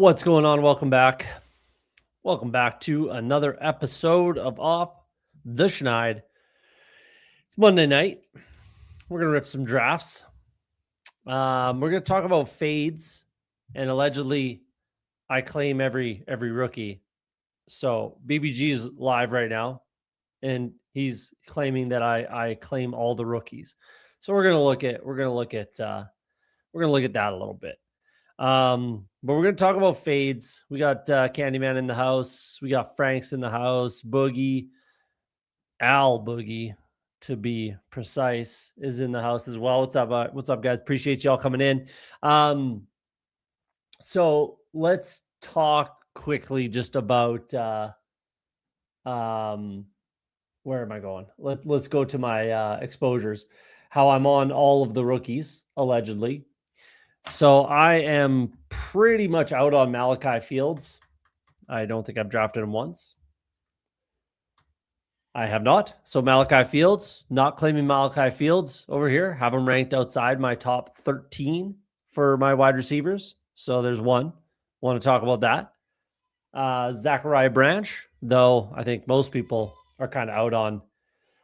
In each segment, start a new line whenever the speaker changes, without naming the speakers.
What's going on? Welcome back. Welcome back to another episode of Off the Schneid. It's Monday night. We're going to rip some drafts. We're going to talk about fades, and allegedly I claim every rookie. So BBG is live right now, and he's claiming that I claim all the rookies. So we're going to look at that a little bit. But we're going to talk about fades. We got Candyman in the house. We got Frank's in the house. Boogie, Al Boogie, to be precise, is in the house as well. What's up, guys? Appreciate y'all coming in. So let's talk quickly just about where am I going? Let's go to my exposures. How I'm on all of the rookies, allegedly. So I am pretty much out on Malachi Fields. I don't think I've drafted him once. I have not. So Malachi Fields, not claiming Malachi Fields over here. Have him ranked outside my top 13 for my wide receivers. So there's one. Want to talk about that. Zachariah Branch, though I think most people are kind of out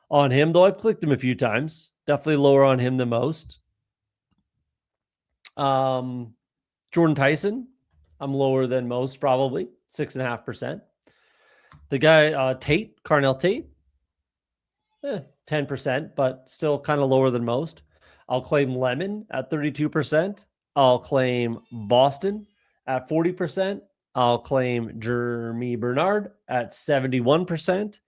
on him, though I've clicked him a few times. Definitely lower on him than most. Jordan Tyson, I'm lower than most, probably 6.5%. The guy Tate, Carnell Tate, 10%, but still kind of lower than most. I'll claim Lemon at 32%. I'll claim Boston at 40%. I'll claim Jeremy Bernard at 71%.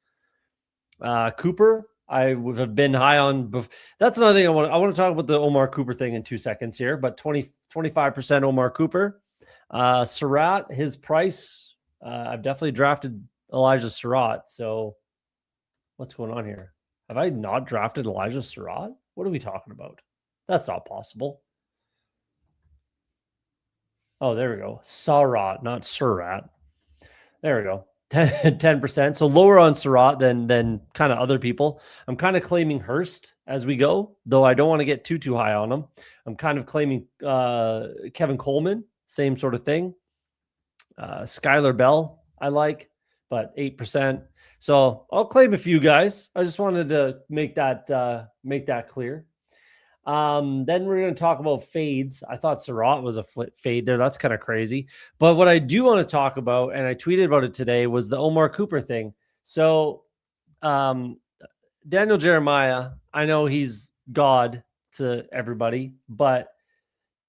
Cooper, I would have been high on. That's another thing I want to talk about the Omar Cooper thing in 2 seconds here, but 25% Omar Cooper. Surratt, his price, I've definitely drafted Elijah Surratt. So what's going on here? Have I not drafted Elijah Surratt? What are we talking about? That's not possible. Oh, there we go. Surratt, not Surratt. There we go. 10%. So lower on Surratt than kind of other people. I'm kind of claiming Hurst as we go, though I don't want to get too high on him. I'm kind of claiming Kevin Coleman, same sort of thing. Skylar Bell, I like, but 8%. So I'll claim a few guys. I just wanted to make that clear. Then we're going to talk about fades. I thought Surratt was a fade there. That's kind of crazy. But what I do want to talk about, and I tweeted about it today, was the Omar Cooper thing. So Daniel Jeremiah, I know he's God to everybody, but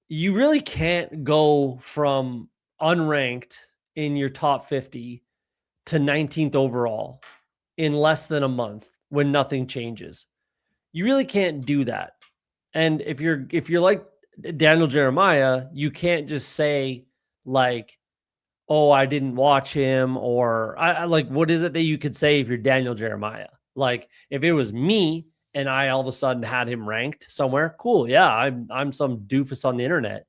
you really can't go from unranked in your top 50 to 19th overall in less than a month when nothing changes. You really can't do that. And if you're like Daniel Jeremiah, you can't just say like, oh, I didn't watch him, or I like, what is it that you could say if you're Daniel Jeremiah? Like if it was me and I all of a sudden had him ranked somewhere, cool. Yeah, I'm some doofus on the internet.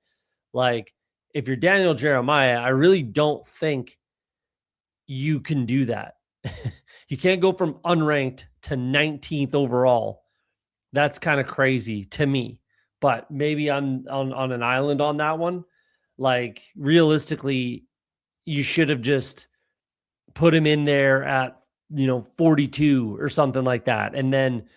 Like if you're Daniel Jeremiah, I really don't think you can do that. You can't go from unranked to 19th overall. That's kind of crazy to me, but maybe I'm on an island on that one. Like realistically, you should have just put him in there at, 42 or something like that. And then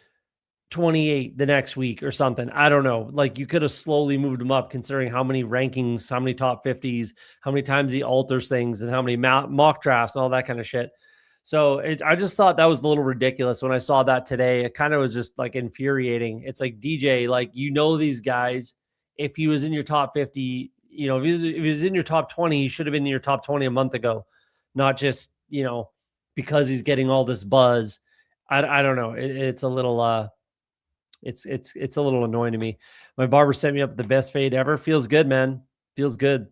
28 the next week or something. I don't know. Like you could have slowly moved him up considering how many rankings, how many top 50s, how many times he alters things and how many mock drafts and all that kind of shit. So I just thought that was a little ridiculous when I saw that today. It kind of was just like infuriating. It's like, DJ, like, these guys, if he was in your top 50, if he was in your top 20, he should have been in your top 20 a month ago, not just, because he's getting all this buzz. I don't know. It's a little, it's a little annoying to me. My barber sent me up the best fade ever. Feels good, man. Feels good.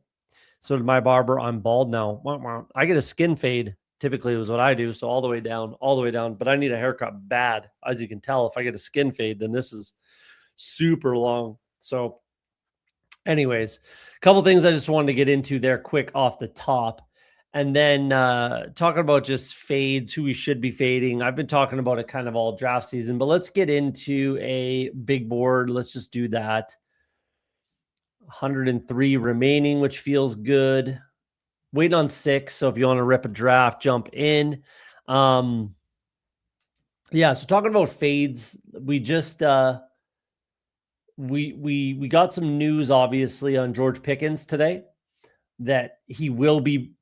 So did my barber. I'm bald now. I get a skin fade. Typically was what I do. So all the way down, but I need a haircut bad. As you can tell, if I get a skin fade, then this is super long. So anyways, a couple things I just wanted to get into there quick off the top. And then talking about just fades, who we should be fading. I've been talking about it kind of all draft season, but let's get into a big board. Let's just do that. 103 remaining, which feels good. waiting on 6. So if you want to rip a draft, jump in. Yeah, so talking about fades, we just we got some news obviously on George Pickens today that he will be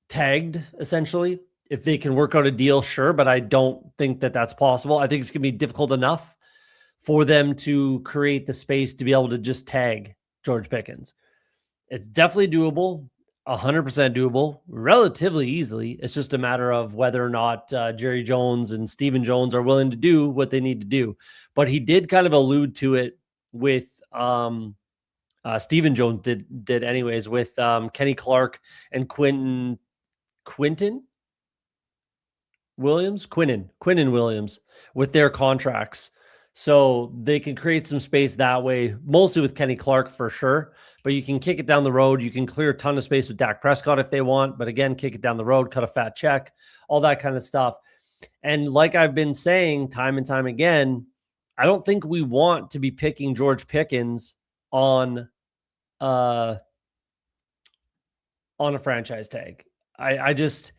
tagged essentially. If they can work out a deal, sure, but I don't think that that's possible. I think it's going to be difficult enough for them to create the space to be able to just tag George Pickens. It's definitely doable, 100% doable, relatively easily. It's just a matter of whether or not Jerry Jones and Stephen Jones are willing to do what they need to do. But he did kind of allude to it with Stephen Jones did anyways with Kenny Clark and Quinnen Williams with their contracts. So they can create some space that way, mostly with Kenny Clark for sure. But you can kick it down the road. You can clear a ton of space with Dak Prescott if they want. But again, kick it down the road, cut a fat check, all that kind of stuff. And like I've been saying time and time again, I don't think we want to be picking George Pickens on a franchise tag. I just,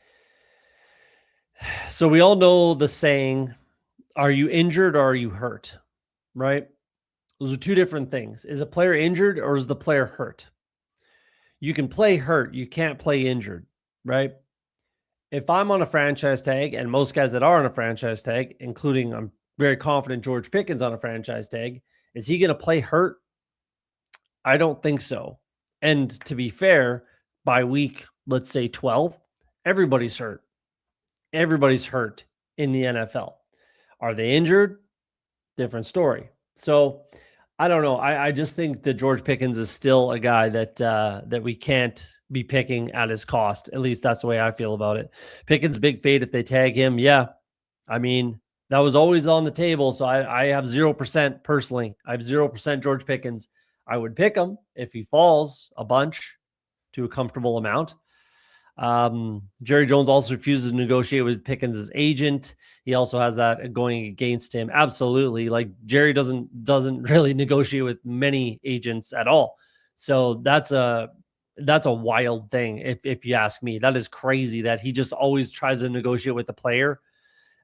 so we all know the saying, are you injured or are you hurt? Right? Those are two different things. Is a player injured or is the player hurt? You can play hurt. You can't play injured, right? If I'm on a franchise tag, and most guys that are on a franchise tag, including I'm very confident George Pickens on a franchise tag, is he going to play hurt? I don't think so. And to be fair, by week, let's say 12, everybody's hurt. Everybody's hurt in the NFL. Are they injured? Different story. So I don't know. I just think that George Pickens is still a guy that that we can't be picking at his cost. At least that's the way I feel about it. Pickens big fade if they tag him. Yeah. I mean, that was always on the table. So I have 0% personally. I have 0% George Pickens. I would pick him if he falls a bunch to a comfortable amount. Jerry Jones also refuses to negotiate with Pickens' agent. He also has that going against him. Absolutely. Like Jerry doesn't really negotiate with many agents at all. So that's a wild thing. If you ask me, that is crazy that he just always tries to negotiate with the player.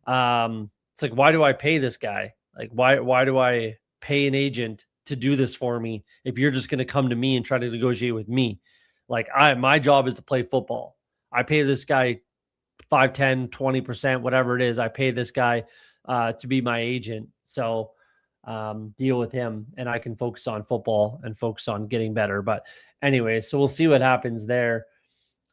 It's like, why do I pay this guy? Like, why do I pay an agent to do this for me if you're just going to come to me and try to negotiate with me? Like my job is to play football. I pay this guy 5, 10, 20%, whatever it is. I pay this guy to be my agent. So deal with him and I can focus on football and focus on getting better. But anyway, so we'll see what happens there.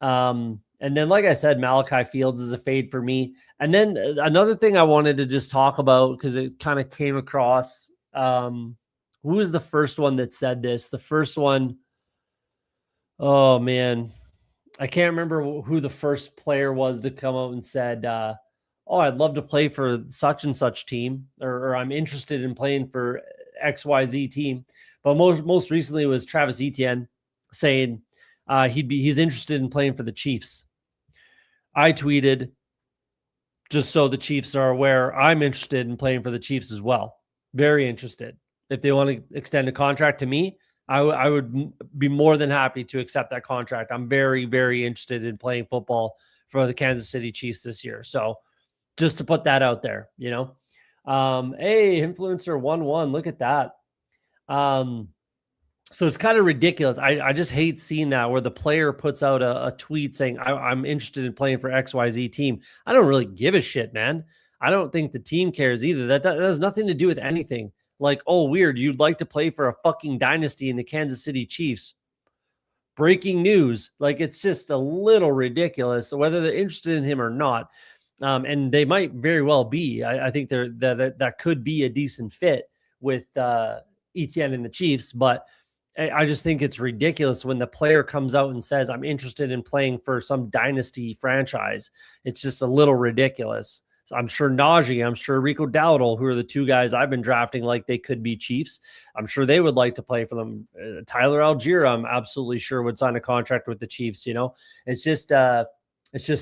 And then, like I said, Malachi Fields is a fade for me. And then another thing I wanted to just talk about, because it kind of came across, who was the first one that said this? The first one, oh man, I can't remember who the first player was to come out and said, oh, I'd love to play for such and such team, or I'm interested in playing for XYZ team. But most recently was Travis Etienne saying he's interested in playing for the Chiefs. I tweeted, just so the Chiefs are aware, I'm interested in playing for the Chiefs as well. Very interested. If they want to extend a contract to me, I would be more than happy to accept that contract. I'm very, very interested in playing football for the Kansas City Chiefs this year. So just to put that out there, you know. Hey, influencer 1-1, look at that. So it's kind of ridiculous. I just hate seeing that where the player puts out a tweet saying, I'm interested in playing for XYZ team. I don't really give a shit, man. I don't think the team cares either. That has nothing to do with anything. Like, oh, weird, you'd like to play for a fucking dynasty in the Kansas City Chiefs. Breaking news. Like, it's just a little ridiculous, whether they're interested in him or not. And they might very well be. I think that could be a decent fit with Etienne and the Chiefs, but I just think it's ridiculous when the player comes out and says, I'm interested in playing for some dynasty franchise. It's just a little ridiculous. So I'm sure Najee, I'm sure Rico Dowdle, who are the two guys I've been drafting like they could be Chiefs. I'm sure they would like to play for them. Tyler Algier, I'm absolutely sure would sign a contract with the Chiefs. You know, it's just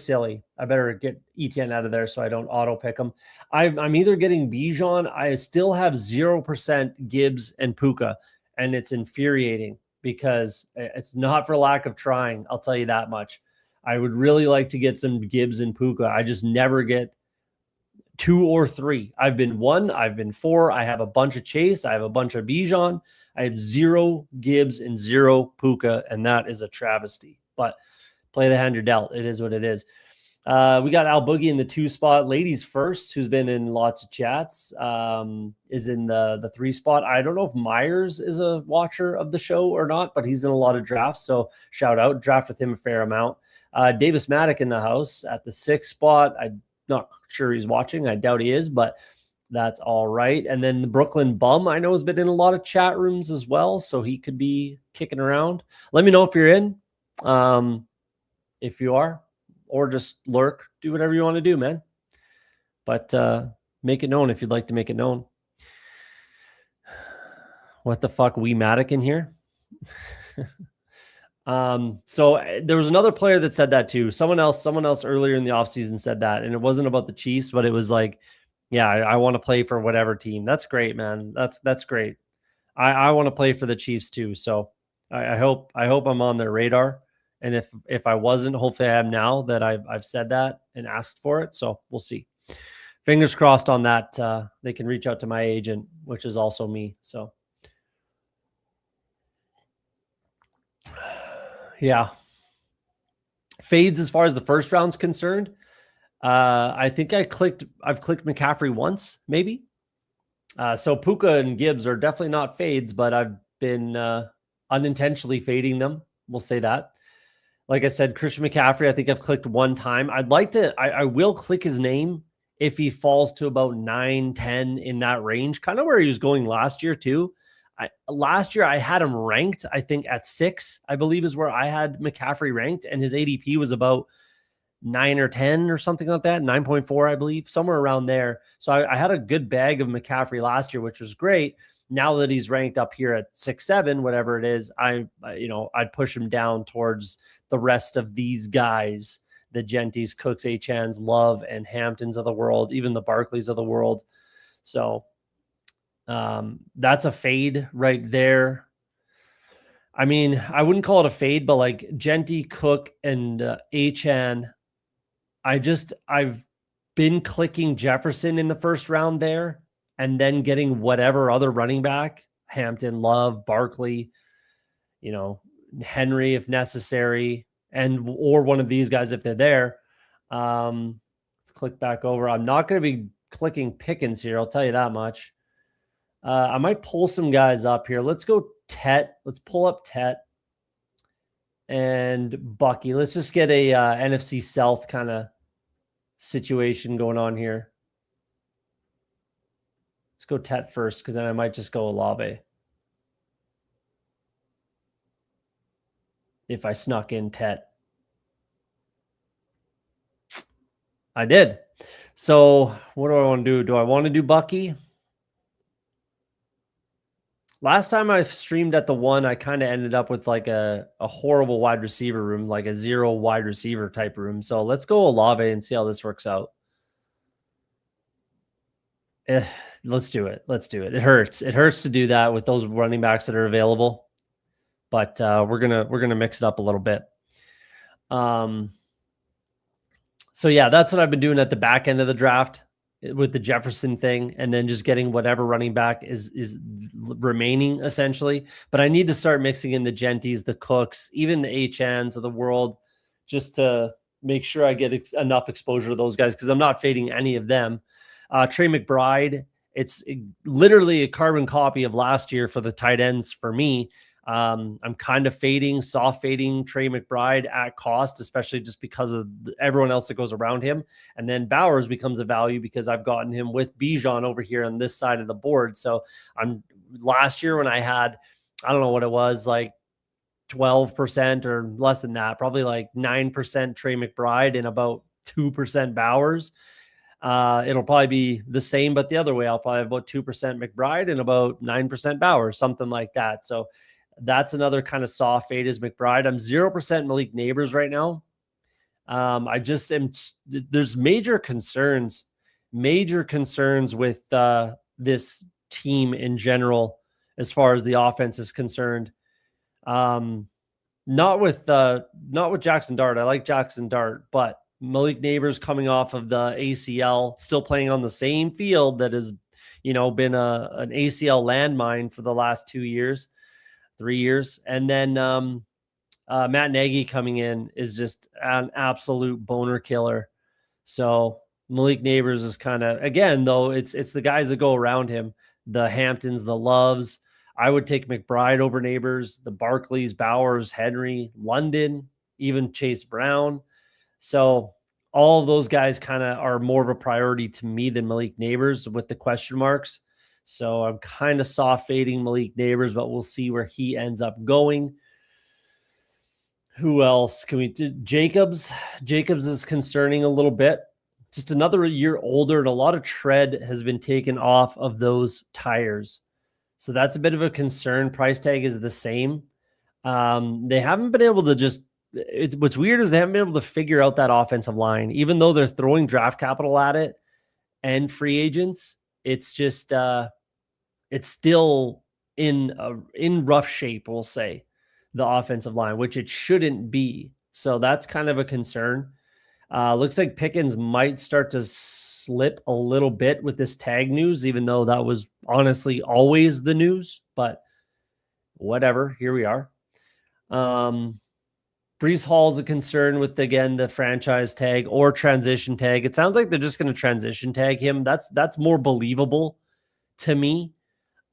silly. I better get Etienne out of there so I don't auto pick him. I'm either getting Bijan. I still have 0% Gibbs and Puka, and it's infuriating because it's not for lack of trying. I'll tell you that much. I would really like to get some Gibbs and Puka. I just never get 2 or 3. I've been 1, I've been 4. I have a bunch of Chase. I have a bunch of Bijan. I have 0 Gibbs and 0 Puka, and that is a travesty. But play the hand you're dealt. It is what it is. We got Al Boogie in the 2 spot. Ladies first, who's been in lots of chats, is in the 3 spot. I don't know if Myers is a watcher of the show or not, but he's in a lot of drafts. So shout out, draft with him a fair amount. Davis Maddock in the house at the 6 spot. I'm not sure he's watching. I doubt he is, but that's all right. And then the Brooklyn Bum, I know, has been in a lot of chat rooms as well, so he could be kicking around. Let me know if you're in. If you are, or just lurk, do whatever you want to do, man. But make it known if you'd like to make it known. What the fuck, we Matic in here? So there was another player that said that too. Someone else earlier in the offseason said that, and it wasn't about the Chiefs, but it was like, yeah, I want to play for whatever team. That's great, man. That's great. I want to play for the Chiefs too. So I hope I'm on their radar. And if I wasn't, hopefully I am now that I've said that and asked for it. So we'll see. Fingers crossed on that. They can reach out to my agent, which is also me. So yeah. Fades as far as the first round's concerned. I think I've clicked McCaffrey once, maybe. So Puka and Gibbs are definitely not fades, but I've been unintentionally fading them. We'll say that. Like I said, Christian McCaffrey, I think I've clicked one time. I'd like to, I will click his name if he falls to about 9, 10 in that range, kind of where he was going last year too. Last year I had him ranked, I think at 6, I believe is where I had McCaffrey ranked, and his ADP was about 9 or 10 or something like that, 9.4, I believe, somewhere around there. So I had a good bag of McCaffrey last year, which was great. Now that he's ranked up here at 6, 7, whatever it is, I'd push him down towards the rest of these guys, the Genties, Cooks, Achans, Love, and Hamptons of the world, even the Barclays of the world. So that's a fade right there. I mean, I wouldn't call it a fade, but like Genty, Cook, and Achan, I've been clicking Jefferson in the first round there, and then getting whatever other running back, Hampton, Love, Barkley, Henry if necessary, or one of these guys if they're there. Let's click back over. I'm not going to be clicking Pickens here, I'll tell you that much. I might pull some guys up here. Let's go Tet. Let's pull up Tet and Bucky. Let's just get a NFC South kind of situation going on here. Let's go Tet first, because then I might just go Olave if I snuck in Tet. I did. So what do I want to do? Do I want to do Bucky? Last time I streamed at the 1, I kind of ended up with like a horrible wide receiver room, like a 0 wide receiver type room. So let's go Olave and see how this works out. Let's do it. Let's do it. It hurts. It hurts to do that with those running backs that are available. But we're gonna mix it up a little bit. So yeah, that's what I've been doing at the back end of the draft with the Jefferson thing, and then just getting whatever running back is remaining essentially. But I need to start mixing in the Genties, the Cooks, even the Achans of the world, just to make sure I get enough exposure to those guys, because I'm not fading any of them. Trey McBride, it's literally a carbon copy of last year for the tight ends for me. I'm kind of soft fading Trey McBride at cost, especially just because of everyone else that goes around him. And then Bowers becomes a value because I've gotten him with Bijan over here on this side of the board. So last year when I had, I don't know what it was, like 12% or less than that, probably like 9% Trey McBride and about 2% Bowers. It'll probably be the same, but the other way. I'll probably have about 2% McBride and about 9% Bowers, something like that. So that's another kind of soft fade is McBride. I'm 0% Malik Neighbors right now. I just am. There's major concerns with this team in general as far as the offense is concerned. Not with Jackson Dart. I like Jackson Dart, but Malik Neighbors coming off of the ACL, still playing on the same field that has, been an ACL landmine for the last 2 years, 3 years. And then Matt Nagy coming in is just an absolute boner killer. So Malik Neighbors is kind of, again, though, it's the guys that go around him, the Hamptons, the Loves. I would take McBride over Neighbors, the Barkleys, Bowers, Henry, London, even Chase Brown. So all of those guys kind of are more of a priority to me than Malik Neighbors with the question marks. So I'm kind of soft fading Malik Neighbors, but we'll see where he ends up going. Who else can we do? Jacobs is concerning a little bit. Just another year older, and a lot of tread has been taken off of those tires. So that's a bit of a concern. Price tag is the same. They haven't been able to what's weird is they haven't been able to figure out that offensive line, even though they're throwing draft capital at it and free agents. It's just, it's still in rough shape, we'll say, the offensive line, which it shouldn't be. So that's kind of a concern. Looks like Pickens might start to slip a little bit with this tag news, even though that was honestly always the news, but whatever, here we are. Breece Hall is a concern with, again, the franchise tag or transition tag. It sounds like they're just going to transition tag him. That's more believable to me.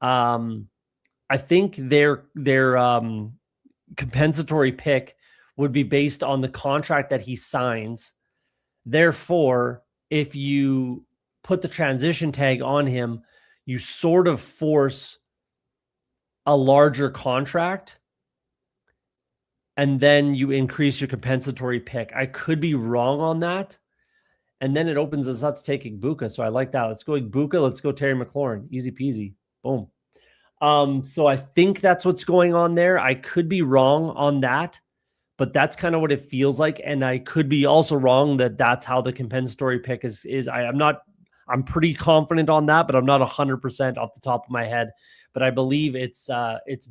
I think their compensatory pick would be based on the contract that he signs. Therefore, if you put the transition tag on him, you sort of force a larger contract, and then you increase your compensatory pick. I could be wrong on that. And then it opens us up to taking Igbokwe. So I like that. Let's go Igbokwe. Let's go Terry McLaurin. Easy peasy. Boom. So I think that's what's going on there. I could be wrong on that, but that's kind of what it feels like. And I could be also wrong that that's how the compensatory pick is. I'm pretty confident on that, but I'm not 100% off the top of my head. But I believe it's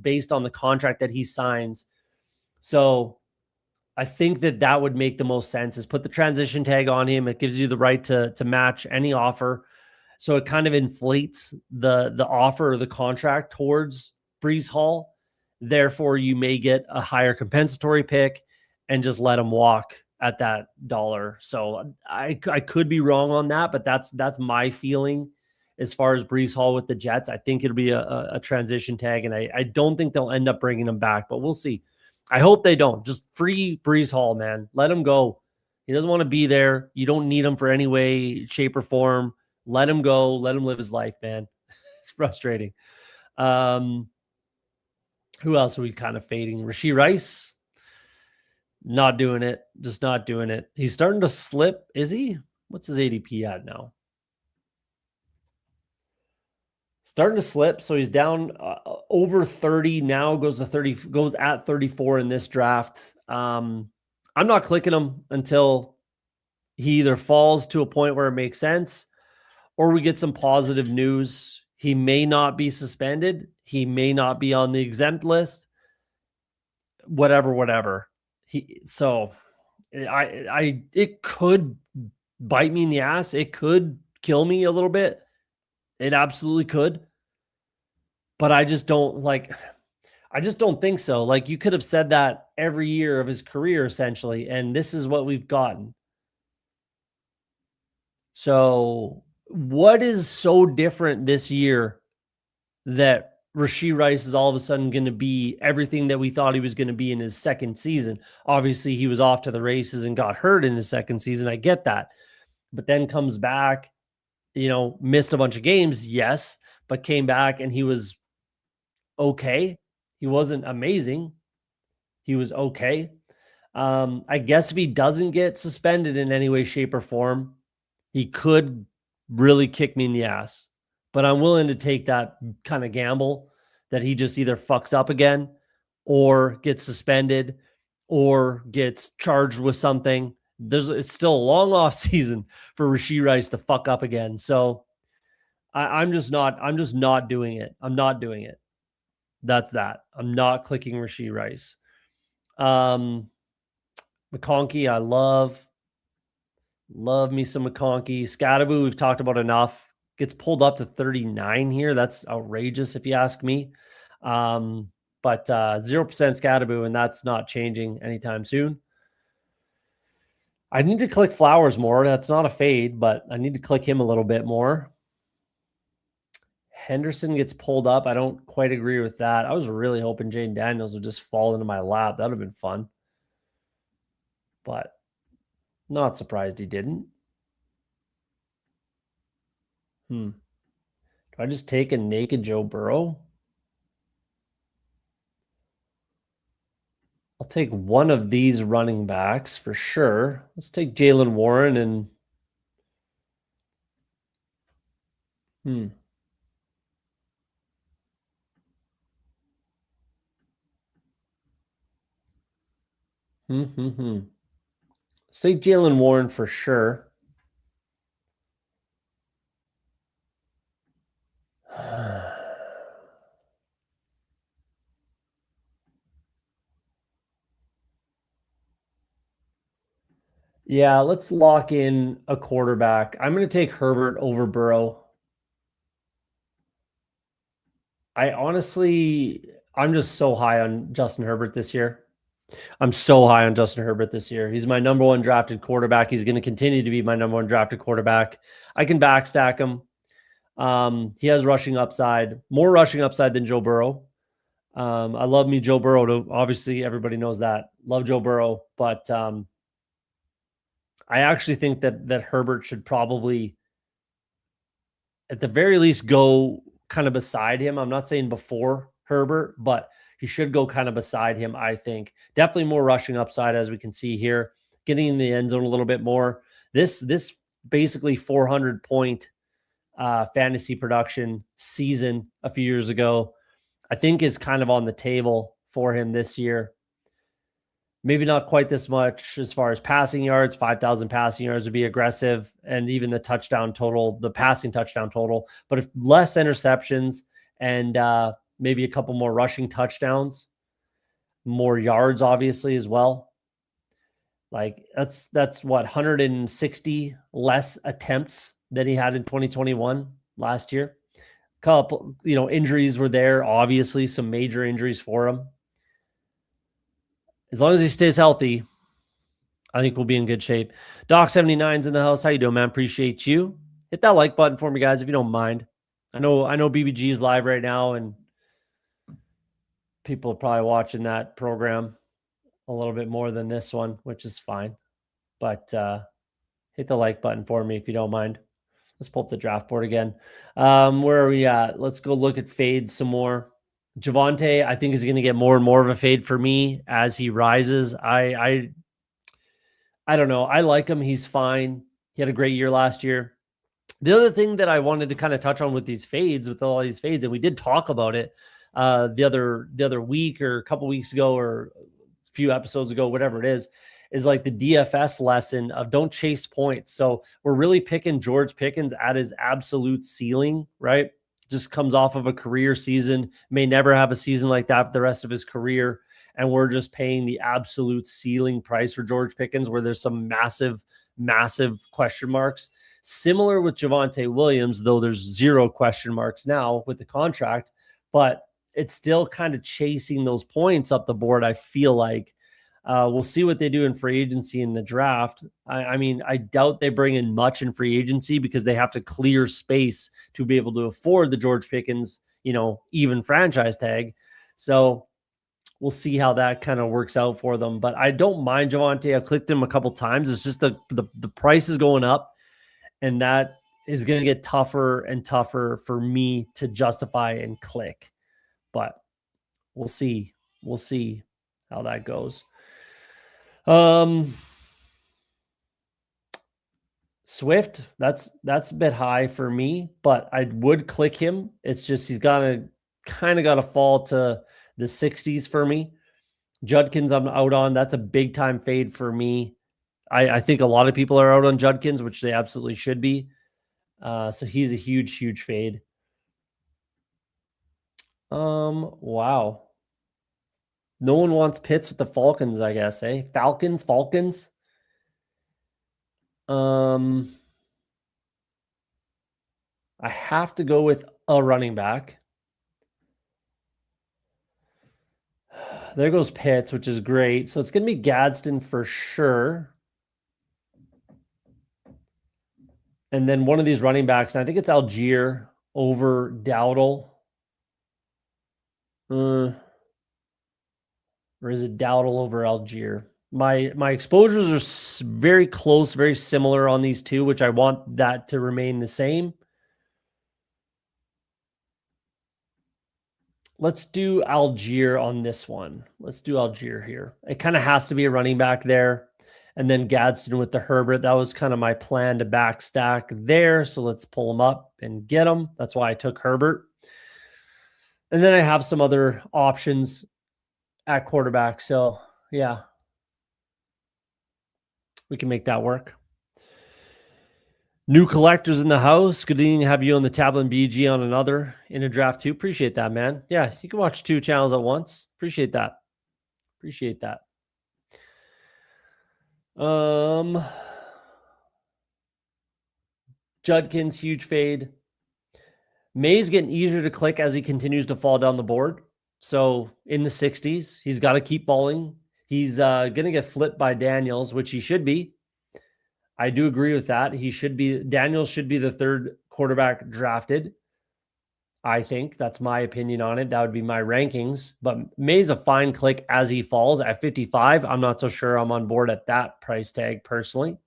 based on the contract that he signs. So I think that would make the most sense, is put the transition tag on him. It gives you the right to match any offer. So it kind of inflates the offer or the contract towards Breece Hall. Therefore, you may get a higher compensatory pick and just let him walk at that dollar. So I could be wrong on that, but that's my feeling as far as Breece Hall with the Jets. I think it'll be a transition tag, and I don't think they'll end up bringing him back, but we'll see. I hope they don't. Just free Breece Hall, man. Let him go. He doesn't want to be there. You don't need him for any way, shape, or form. Let him go. Let him live his life, man. It's frustrating. Who else are we kind of fading? Rashee Rice. Not doing it. Just not doing it. He's starting to slip. Is he? What's his ADP at now? Starting to slip. So he's down over 30 now, goes to 30, goes at 34 in this draft. I'm not clicking him until he either falls to a point where it makes sense or we get some positive news. He may not be suspended. He may not be on the exempt list. Whatever. It could bite me in the ass. It could kill me a little bit. It absolutely could. But I just don't think so. Like, you could have said that every year of his career, essentially, and this is what we've gotten. So what is so different this year that Rashee Rice is all of a sudden going to be everything that we thought he was going to be in his second season? Obviously, he was off to the races and got hurt in his second season. I get that. But then comes back, missed a bunch of games, yes, but came back and he was okay. He wasn't amazing. He was okay. I guess if he doesn't get suspended in any way, shape, or form, he could really kick me in the ass. But I'm willing to take that kind of gamble that he just either fucks up again or gets suspended or gets charged with something. It's still a long off season for Rashee Rice to fuck up again. So I'm just not doing it. I'm not doing it. That's that. I'm not clicking Rashee Rice. McConkey, I love me some McConkey. Scatterbo, we've talked about enough. Gets pulled up to 39 here. That's outrageous if you ask me. But 0% Scatterbo, and that's not changing anytime soon. I need to click Flowers more. That's not a fade, but I need to click him a little bit more. Henderson gets pulled up. I don't quite agree with that. I was really hoping Jane Daniels would just fall into my lap. That would have been fun. But not surprised he didn't. Do I just take a naked Joe Burrow? I'll take one of these running backs for sure. Let's take Jalen Warren and Let's take Jalen Warren for sure. Yeah, let's lock in a quarterback. I'm going to take Herbert over Burrow. I'm just so high on Justin Herbert this year. I'm so high on Justin Herbert this year. He's my number one drafted quarterback. He's going to continue to be my number one drafted quarterback. I can backstack him. He has rushing upside, more rushing upside than Joe Burrow. I love me Joe Burrow. Obviously, everybody knows that. Love Joe Burrow, but I actually think that Herbert should probably, at the very least, go kind of beside him. I'm not saying before Herbert, but he should go kind of beside him, I think. Definitely more rushing upside, as we can see here. Getting in the end zone a little bit more. This basically 400 point fantasy production season a few years ago, I think is kind of on the table for him this year. Maybe not quite this much as far as passing yards. 5,000 passing yards would be aggressive, and even the touchdown total, the passing touchdown total. But if less interceptions and maybe a couple more rushing touchdowns, more yards, obviously, as well. Like that's what 160 less attempts than he had in 2021 last year. Couple, injuries were there, obviously, some major injuries for him. As long as he stays healthy, I think we'll be in good shape. Doc79's in the house. How you doing, man? Appreciate you. Hit that like button for me, guys, if you don't mind. I know BBG is live right now, and people are probably watching that program a little bit more than this one, which is fine. But hit the like button for me if you don't mind. Let's pull up the draft board again. Where are we at? Let's go look at fades some more. Javonte, I think, is going to get more and more of a fade for me as he rises. I don't know. I like him. He's fine. He had a great year last year. The other thing that I wanted to kind of touch on with these fades, and we did talk about it the other week or a couple weeks ago or a few episodes ago, whatever it is like the DFS lesson of don't chase points. So we're really picking George Pickens at his absolute ceiling, right? Just comes off of a career season, may never have a season like that for the rest of his career. And we're just paying the absolute ceiling price for George Pickens, where there's some massive question marks. Similar with Javonte Williams, though there's zero question marks now with the contract, but it's still kind of chasing those points up the board, I feel like. We'll see what they do in free agency in the draft. I mean, I doubt they bring in much in free agency because they have to clear space to be able to afford the George Pickens, even franchise tag. So we'll see how that kind of works out for them. But I don't mind Javonte. I've clicked him a couple times. It's just the price is going up, and that is going to get tougher and tougher for me to justify and click. But we'll see. We'll see how that goes. Swift, that's a bit high for me, but I would click him. It's just he's kind of got to fall to the 60s for me. Judkins, I'm out on. That's a big time fade for me. I think a lot of people are out on Judkins, which they absolutely should be. So he's a huge fade. Wow. No one wants Pitts with the Falcons, I guess, eh? Falcons. I have to go with a running back. There goes Pitts, which is great. So it's going to be Gadsden for sure. And then one of these running backs, and I think it's Algier over Dowdle. Or is it Dowdle over Algier? My exposures are very close, very similar on these two, which I want that to remain the same. Let's do Algier on this one. Let's do Algier here. It kind of has to be a running back there. And then Gadsden with the Herbert. That was kind of my plan to back stack there. So let's pull him up and get him. That's why I took Herbert. And then I have some other options at quarterback. So yeah, we can make that work. New collectors in the house. Good evening. Have you on the tablet and BG on another in a draft too. Appreciate that, man. Yeah, you can watch 2 channels at once. Appreciate that. Appreciate that. Judkins, huge fade. May's getting easier to click as he continues to fall down the board. So in the 60s, he's got to keep falling. He's going to get flipped by Daniels, which he should be. I do agree with that. Daniels should be the 3rd quarterback drafted. I think that's my opinion on it. That would be my rankings. But May's a fine click as he falls at 55. I'm not so sure I'm on board at that price tag personally.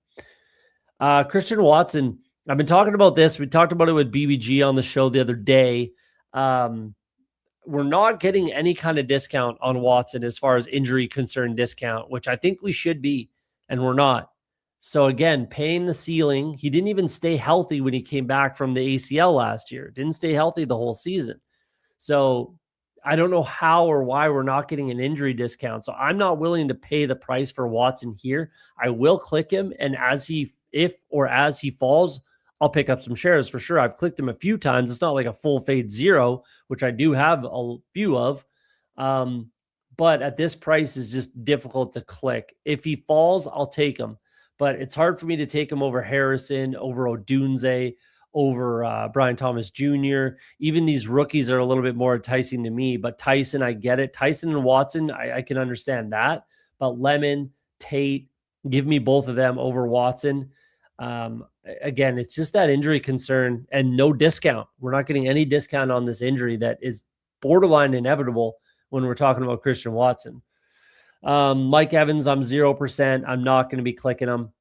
Christian Watson, I've been talking about this. We talked about it with BBG on the show the other day. We're not getting any kind of discount on Watson as far as injury concern discount, which I think we should be, and we're not. So again, paying the ceiling. He didn't even stay healthy when he came back from the ACL last year. Didn't stay healthy the whole season. So I don't know how or why we're not getting an injury discount. So I'm not willing to pay the price for Watson here. I will click him, and as he falls, I'll pick up some shares for sure. I've clicked him a few times. It's not like a full fade 0, which I do have a few of. But at this price is just difficult to click. If he falls, I'll take him. But it's hard for me to take him over Harrison, over Odunze, over Brian Thomas Jr. Even these rookies are a little bit more enticing to me. But Tyson, I get it. Tyson and Watson, I can understand that. But Lemon, Tate, give me both of them over Watson. Again, it's just that injury concern and no discount. We're not getting any discount on this injury that is borderline inevitable when we're talking about Christian Watson. Mike Evans, I'm 0%. I'm not going to be clicking him.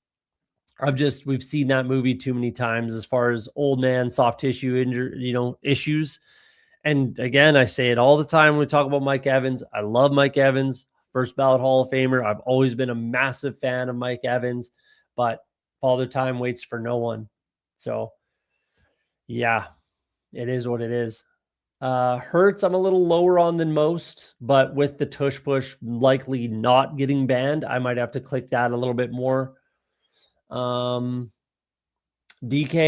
We've seen that movie too many times as far as old man, soft tissue injury, issues. And again, I say it all the time when we talk about Mike Evans. I love Mike Evans, first ballot Hall of Famer. I've always been a massive fan of Mike Evans, but Father Time waits for no one. So yeah, it is what it is. Hurts, I'm a little lower on than most, but with the tush push likely not getting banned, I might have to click that a little bit more. DK,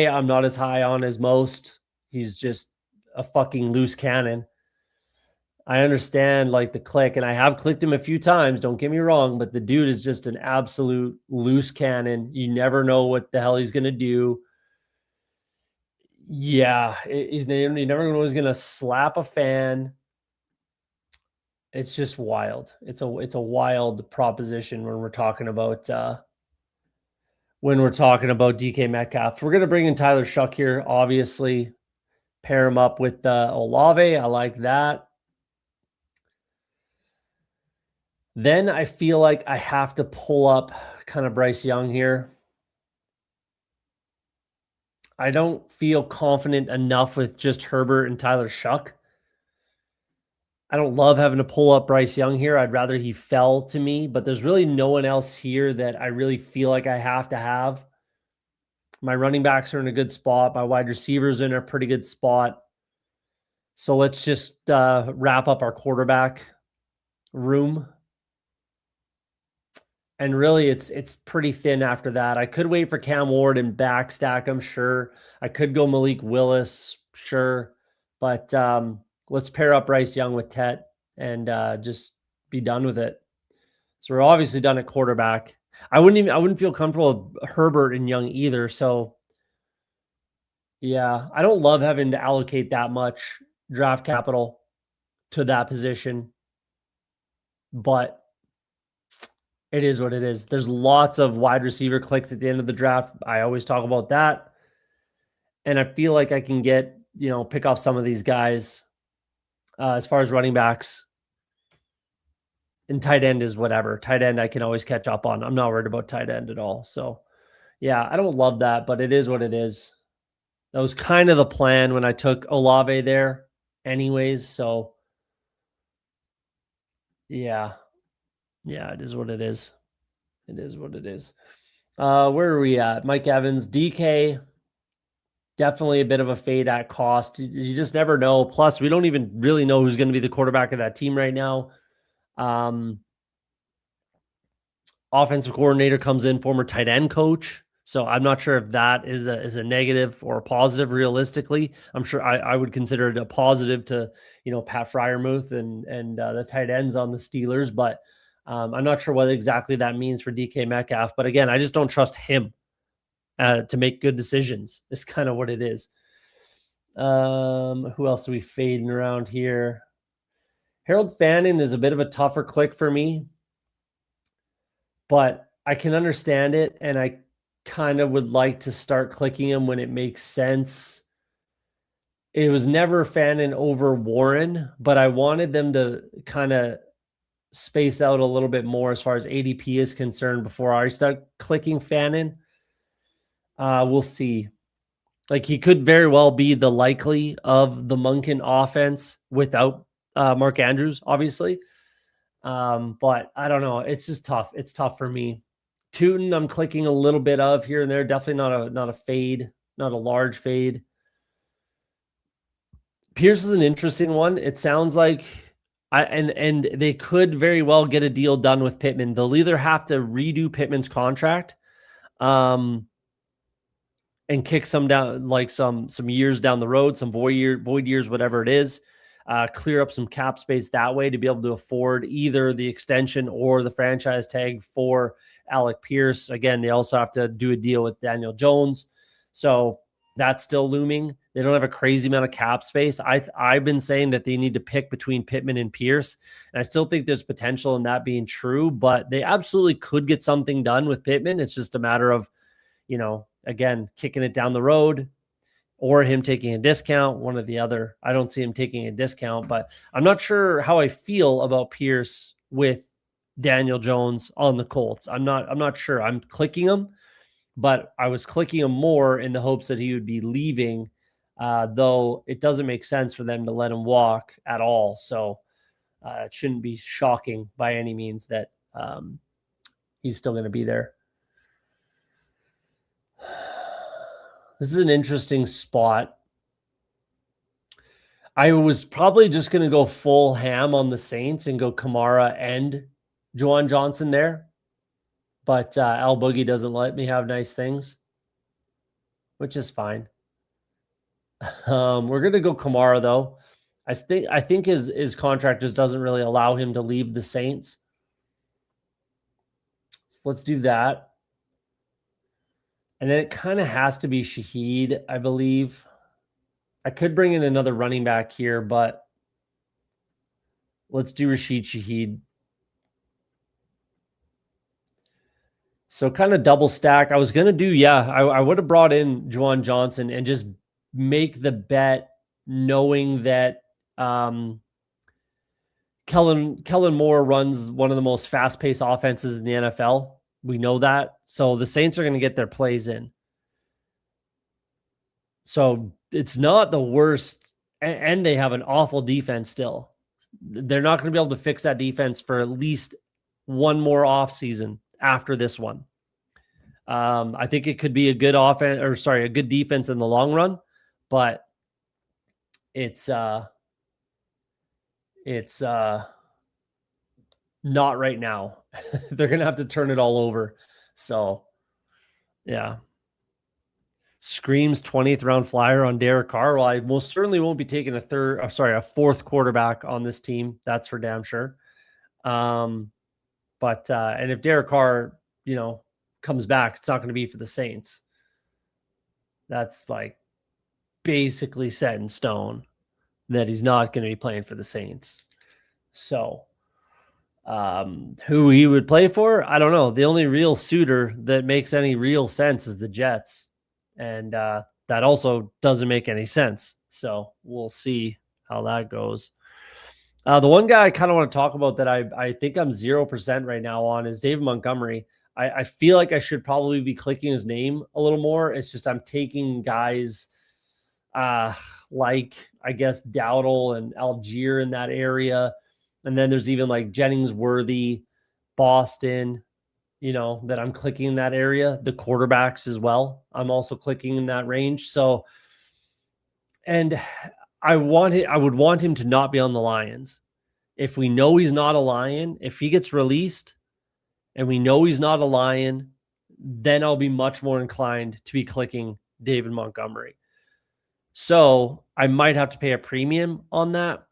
I'm not as high on as most. He's just a fucking loose cannon. I understand like the click, and I have clicked him a few times, don't get me wrong, but the dude is just an absolute loose cannon. You never know what the hell he's going to do. Yeah, you never know he's going to slap a fan. It's just wild. It's a wild proposition when we're talking about DK Metcalf. We're going to bring in Tyler Shuck here, obviously. Pair him up with Olave. I like that. Then I feel like I have to pull up kind of Bryce Young here. I don't feel confident enough with just Herbert and Tyler Shuck. I don't love having to pull up Bryce Young here. I'd rather he fell to me, but there's really no one else here that I really feel like I have to have. My running backs are in a good spot. My wide receivers are in a pretty good spot. So let's just wrap up our quarterback room. And really, it's pretty thin after that. I could wait for Cam Ward and backstack him, sure. I could go Malik Willis, sure. But let's pair up Bryce Young with Tet and just be done with it. So we're obviously done at quarterback. I wouldn't feel comfortable with Herbert and Young either. So yeah, I don't love having to allocate that much draft capital to that position, but it is what it is. There's lots of wide receiver clicks at the end of the draft. I always talk about that. And I feel like I can get, pick off some of these guys as far as running backs. And tight end is whatever. Tight end I can always catch up on. I'm not worried about tight end at all. So yeah, I don't love that, but it is what it is. That was kind of the plan when I took Olave there anyways. So yeah. Yeah, it is what it is. It is what it is. Where are we at? Mike Evans, DK, definitely a bit of a fade at cost. You just never know. Plus, we don't even really know who's going to be the quarterback of that team right now. Offensive coordinator comes in, former tight end coach. So I'm not sure if that is a negative or a positive. Realistically, I'm sure I would consider it a positive to Pat Freiermuth and the tight ends on the Steelers, but I'm not sure what exactly that means for DK Metcalf. But again, I just don't trust him to make good decisions. It's kind of what it is. Who else are we fading around here? Harold Fannin is a bit of a tougher click for me, but I can understand it, and I kind of would like to start clicking him when it makes sense. It was never Fannin over Warren, but I wanted them to kind of space out a little bit more as far as ADP is concerned before I start clicking Fannin. We'll see. Like, he could very well be the likely of the Monken offense without Mark Andrews, obviously. But I don't know. It's just tough. It's tough for me. Tootin, I'm clicking a little bit of here and there. Definitely not a fade, not a large fade. Pierce is an interesting one. It sounds like and they could very well get a deal done with Pittman. They'll either have to redo Pittman's contract, and kick some down, like some years down the road, some void years, whatever it is, clear up some cap space that way to be able to afford either the extension or the franchise tag for Alec Pierce. Again, they also have to do a deal with Daniel Jones. So that's still looming. They don't have a crazy amount of cap space. I've been saying that they need to pick between Pittman and Pierce, and I still think there's potential in that being true, but they absolutely could get something done with Pittman. It's just a matter of, again, kicking it down the road or him taking a discount, one or the other. I don't see him taking a discount, but I'm not sure how I feel about Pierce with Daniel Jones on the Colts. I'm not sure. I'm clicking him, but I was clicking him more in the hopes that he would be leaving, though it doesn't make sense for them to let him walk at all. So it shouldn't be shocking by any means that he's still going to be there. This is an interesting spot. I was probably just going to go full ham on the Saints and go Kamara and Juwan Johnson there. But Al Boogie doesn't let me have nice things, which is fine. We're going to go Kamara, though. I think his contract just doesn't really allow him to leave the Saints. So let's do that. And then it kind of has to be Shaheed, I believe. I could bring in another running back here, but let's do Rashid Shaheed. So kind of double stack. I was going to do, I would have brought in Juwan Johnson and just make the bet knowing that Kellen Moore runs one of the most fast-paced offenses in the NFL. We know that. So the Saints are going to get their plays in. So it's not the worst, and they have an awful defense still. They're not going to be able to fix that defense for at least one more offseason after this one. I think it could be a good a good defense in the long run, but it's not right now. They're going to have to turn it all over. So, yeah. Screams 20th round flyer on Derek Carr. Well, I most certainly won't be taking a fourth quarterback on this team. That's for damn sure. But and if Derek Carr, comes back, it's not going to be for the Saints. That's like basically set in stone that he's not going to be playing for the Saints. So who he would play for, I don't know. The only real suitor that makes any real sense is the Jets. And that also doesn't make any sense. So we'll see how that goes. The one guy I kind of want to talk about that I think I'm 0% right now on is David Montgomery. I feel like I should probably be clicking his name a little more. It's just I'm taking guys like, I guess, Dowdle and Algier in that area. And then there's even like Jennings Worthy, Boston, that I'm clicking in that area. The quarterbacks as well, I'm also clicking in that range. So, and I would want him to not be on the Lions. If we know he's not a Lion, if he gets released and we know he's not a Lion, then I'll be much more inclined to be clicking David Montgomery. So I might have to pay a premium on that,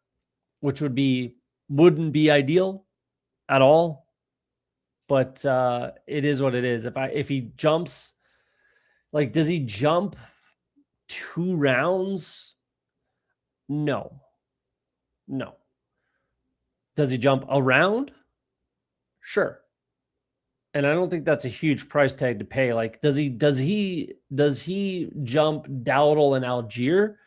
which wouldn't be ideal at all. But it is what it is. If he jumps, like, does he jump 2 rounds? No. Does he jump around? Sure. And I don't think that's a huge price tag to pay. Like, does he jump Dowdle and Algier?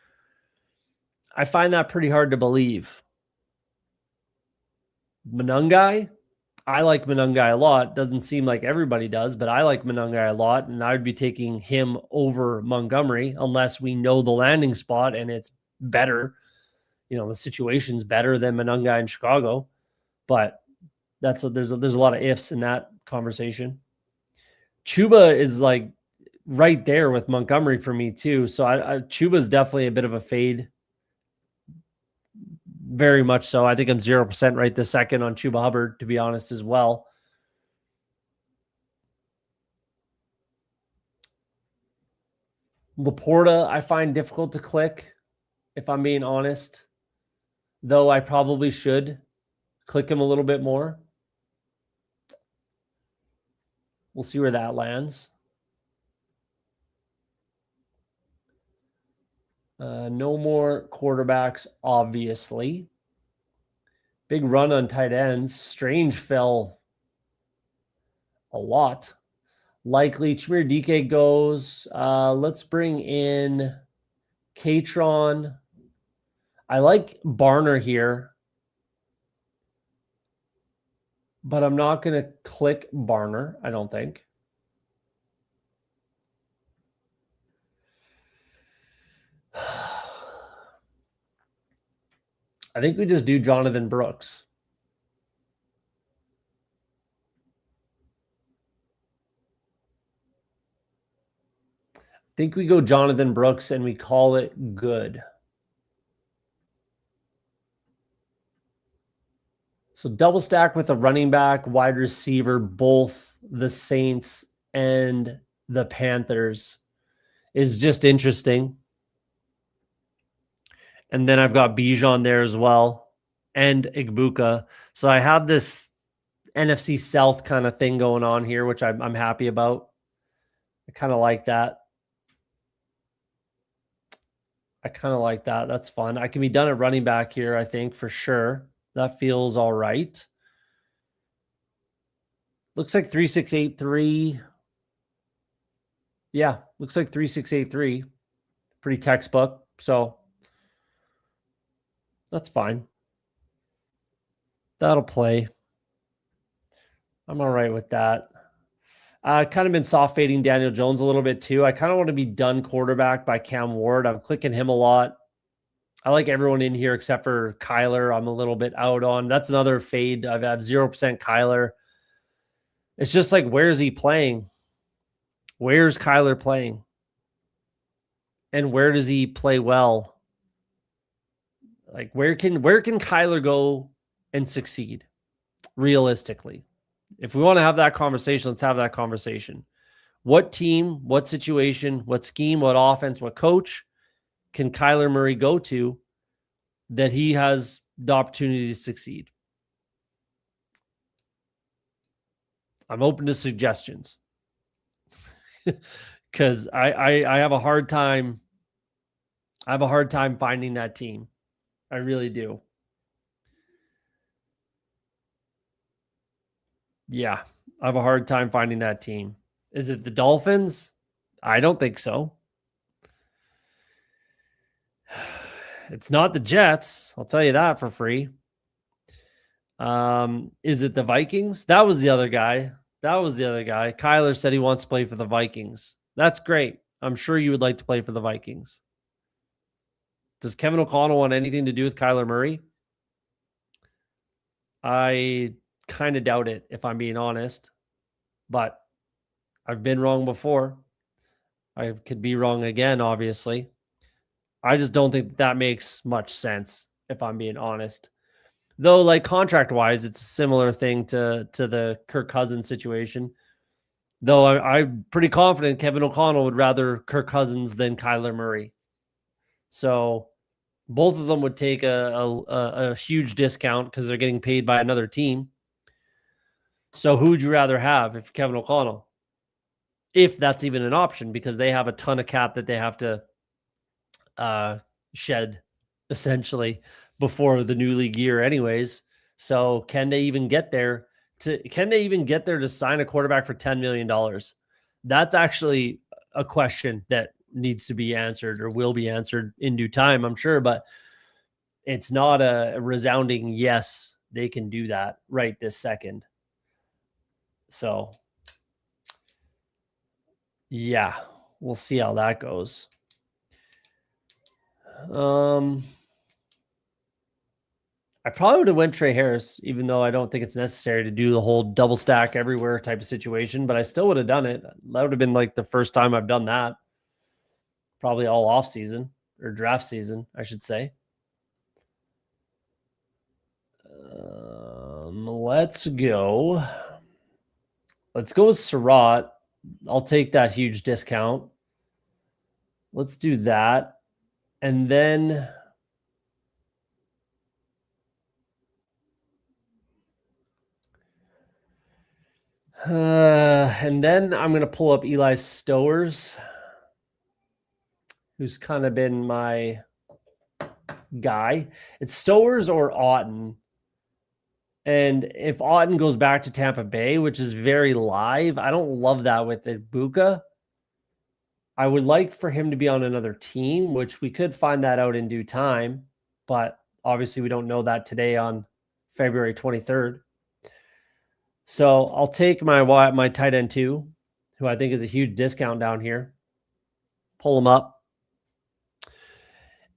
I find that pretty hard to believe. Monungai, I like Monungai a lot. Doesn't seem like everybody does, but I like Monungai a lot, and I would be taking him over Montgomery unless we know the landing spot and it's better. The situation's better than Monungai in Chicago, but there's a lot of ifs in that conversation. Chuba is like right there with Montgomery for me too. So Chuba is definitely a bit of a fade. Very much so. I think I'm 0% right this second on Chuba Hubbard, to be honest, as well. Laporta, I find difficult to click, if I'm being honest. Though I probably should click him a little bit more. We'll see where that lands. No more quarterbacks, obviously. Big run on tight ends. Strange fell a lot. Likely Chimere DK goes. Let's bring in Katron. I like Barner here, but I'm not going to click Barner, I don't think. I think we just do Jonathan Brooks. I think we go Jonathan Brooks and we call it good. So double stack with a running back, wide receiver, both the Saints and the Panthers is just interesting. And then I've got Bijan there as well and Igbuka. So I have this NFC South kind of thing going on here, which I'm happy about. I kind of like that. That's fun. I can be done at running back here, I think, for sure. That feels all right. Looks like 3683. Yeah, looks like 3683. Pretty textbook. So that's fine. That'll play. I'm all right with that. Kind of been soft fading Daniel Jones a little bit too. I kind of want to be done quarterback by Cam Ward. I'm clicking him a lot. I like everyone in here except for Kyler. I'm a little bit out on. That's another fade. I've 0% Kyler. It's just like, where is he playing? Where's Kyler playing? And where does he play well? Like, where can Kyler go and succeed realistically? If we want to have that conversation, let's have that conversation. What team, what situation, what scheme, what offense, what coach can Kyler Murray go to that he has the opportunity to succeed? I'm open to suggestions because I have a hard time. I have a hard time finding that team. I really do. Yeah, I have a hard time finding that team. Is it the Dolphins? I don't think so. It's not the Jets. I'll tell you that for free. Is it the Vikings? That was the other guy. Kyler said he wants to play for the Vikings. That's great. I'm sure you would like to play for the Vikings. Does Kevin O'Connell want anything to do with Kyler Murray? I kind of doubt it, if I'm being honest. But I've been wrong before. I could be wrong again, obviously. I just don't think that makes much sense, if I'm being honest. Though, like contract-wise, it's a similar thing to the Kirk Cousins situation. Though I'm pretty confident Kevin O'Connell would rather Kirk Cousins than Kyler Murray. So both of them would take a huge discount because they're getting paid by another team. So who would you rather have if Kevin O'Connell? If that's even an option, because they have a ton of cap that they have to shed essentially before the new league year anyways. So can they even get there to sign a quarterback for $10 million? That's actually a question that needs to be answered or will be answered in due time, I'm sure, but it's not a resounding yes, they can do that right this second. So yeah, we'll see how that goes. I probably would have went Trey Harris, even though I don't think it's necessary to do the whole double stack everywhere type of situation, but I still would have done it. That would have been like the first time I've done that. Probably all off season or draft season, I should say. Let's go. Let's go with Surratt. I'll take that huge discount. Let's do that. And then I'm going to pull up Eli Stowers, who's kind of been my guy. It's Stowers or Otten. And if Otten goes back to Tampa Bay, which is very live, I don't love that with Ibuka. I would like for him to be on another team, which we could find that out in due time. But obviously we don't know that today on February 23rd. So I'll take my tight end 2, who I think is a huge discount down here. Pull him up.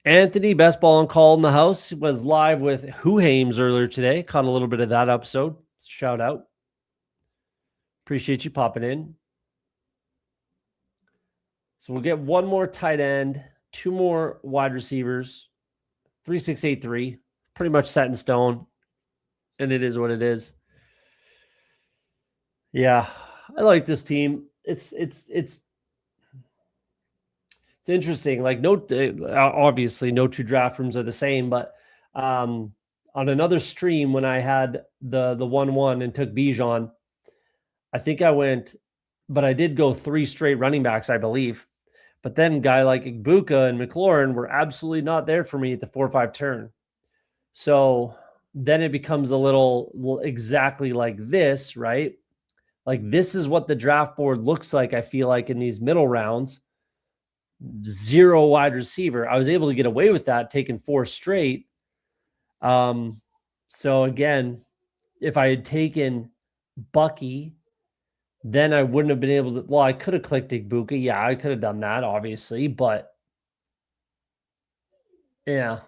Anthony, Best Ball and Call in the house, was live with Hames earlier today. Caught a little bit of that episode. Shout out. Appreciate you popping in. So we'll get one more tight end, 2 more wide receivers, 3-6-8-3. Pretty much set in stone. And it is what it is. Yeah, I like this team. It's interesting. Like obviously no 2 draft rooms are the same, but on another stream when I had the 1-1 and took Bijan, I think I went, but I did go 3 straight running backs, I believe. But then guy like Ibuka and McLaurin were absolutely not there for me at the 4-5 turn. So then it becomes a little exactly like this, right? Like this is what the draft board looks like, I feel like, in these middle rounds. 0 wide receiver. I was able to get away with that, taking 4 straight. So again, if I had taken Bucky, then I wouldn't have been able to. Well, I could have clicked Ibuka. Yeah, I could have done that, obviously, but yeah,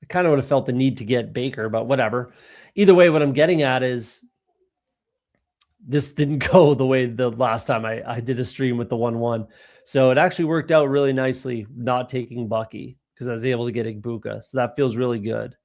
I kind of would have felt the need to get Baker, but whatever. Either way, what I'm getting at is this didn't go the way the last time I did a stream with the 1-1. So it actually worked out really nicely not taking Bucky because I was able to get Ibuka. So that feels really good.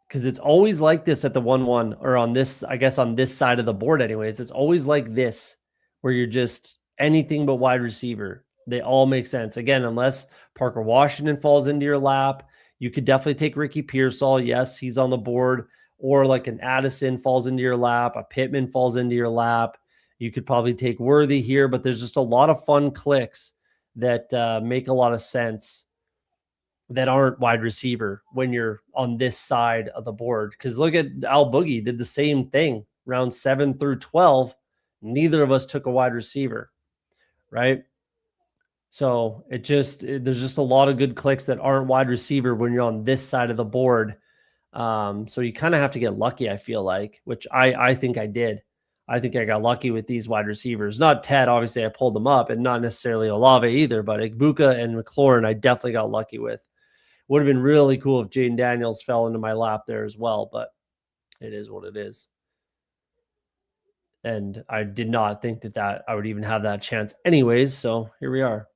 Because it's always like this at the 1-1 or on this, I guess on this side of the board anyways. It's always like this where you're just anything but wide receiver. They all make sense. Again, unless Parker Washington falls into your lap, you could definitely take Ricky Pearsall. Yes, he's on the board. or like an Addison falls into your lap, a Pittman falls into your lap. You could probably take Worthy here, but there's just a lot of fun clicks that make a lot of sense that aren't wide receiver when you're on this side of the board. Because look at Al Boogie, did the same thing. Round 7 through 12, neither of us took a wide receiver, right? So there's just a lot of good clicks that aren't wide receiver when you're on this side of the board. So you kind of have to get lucky, I feel like, which I think I did. I think I got lucky with these wide receivers. Not Ted, obviously I pulled them up, and not necessarily Olave either, but Igbuka and McLaurin I definitely got lucky with. Would have been really cool if Jaden Daniels fell into my lap there as well, but it is what it is. And I did not think that I would even have that chance anyways, so here we are.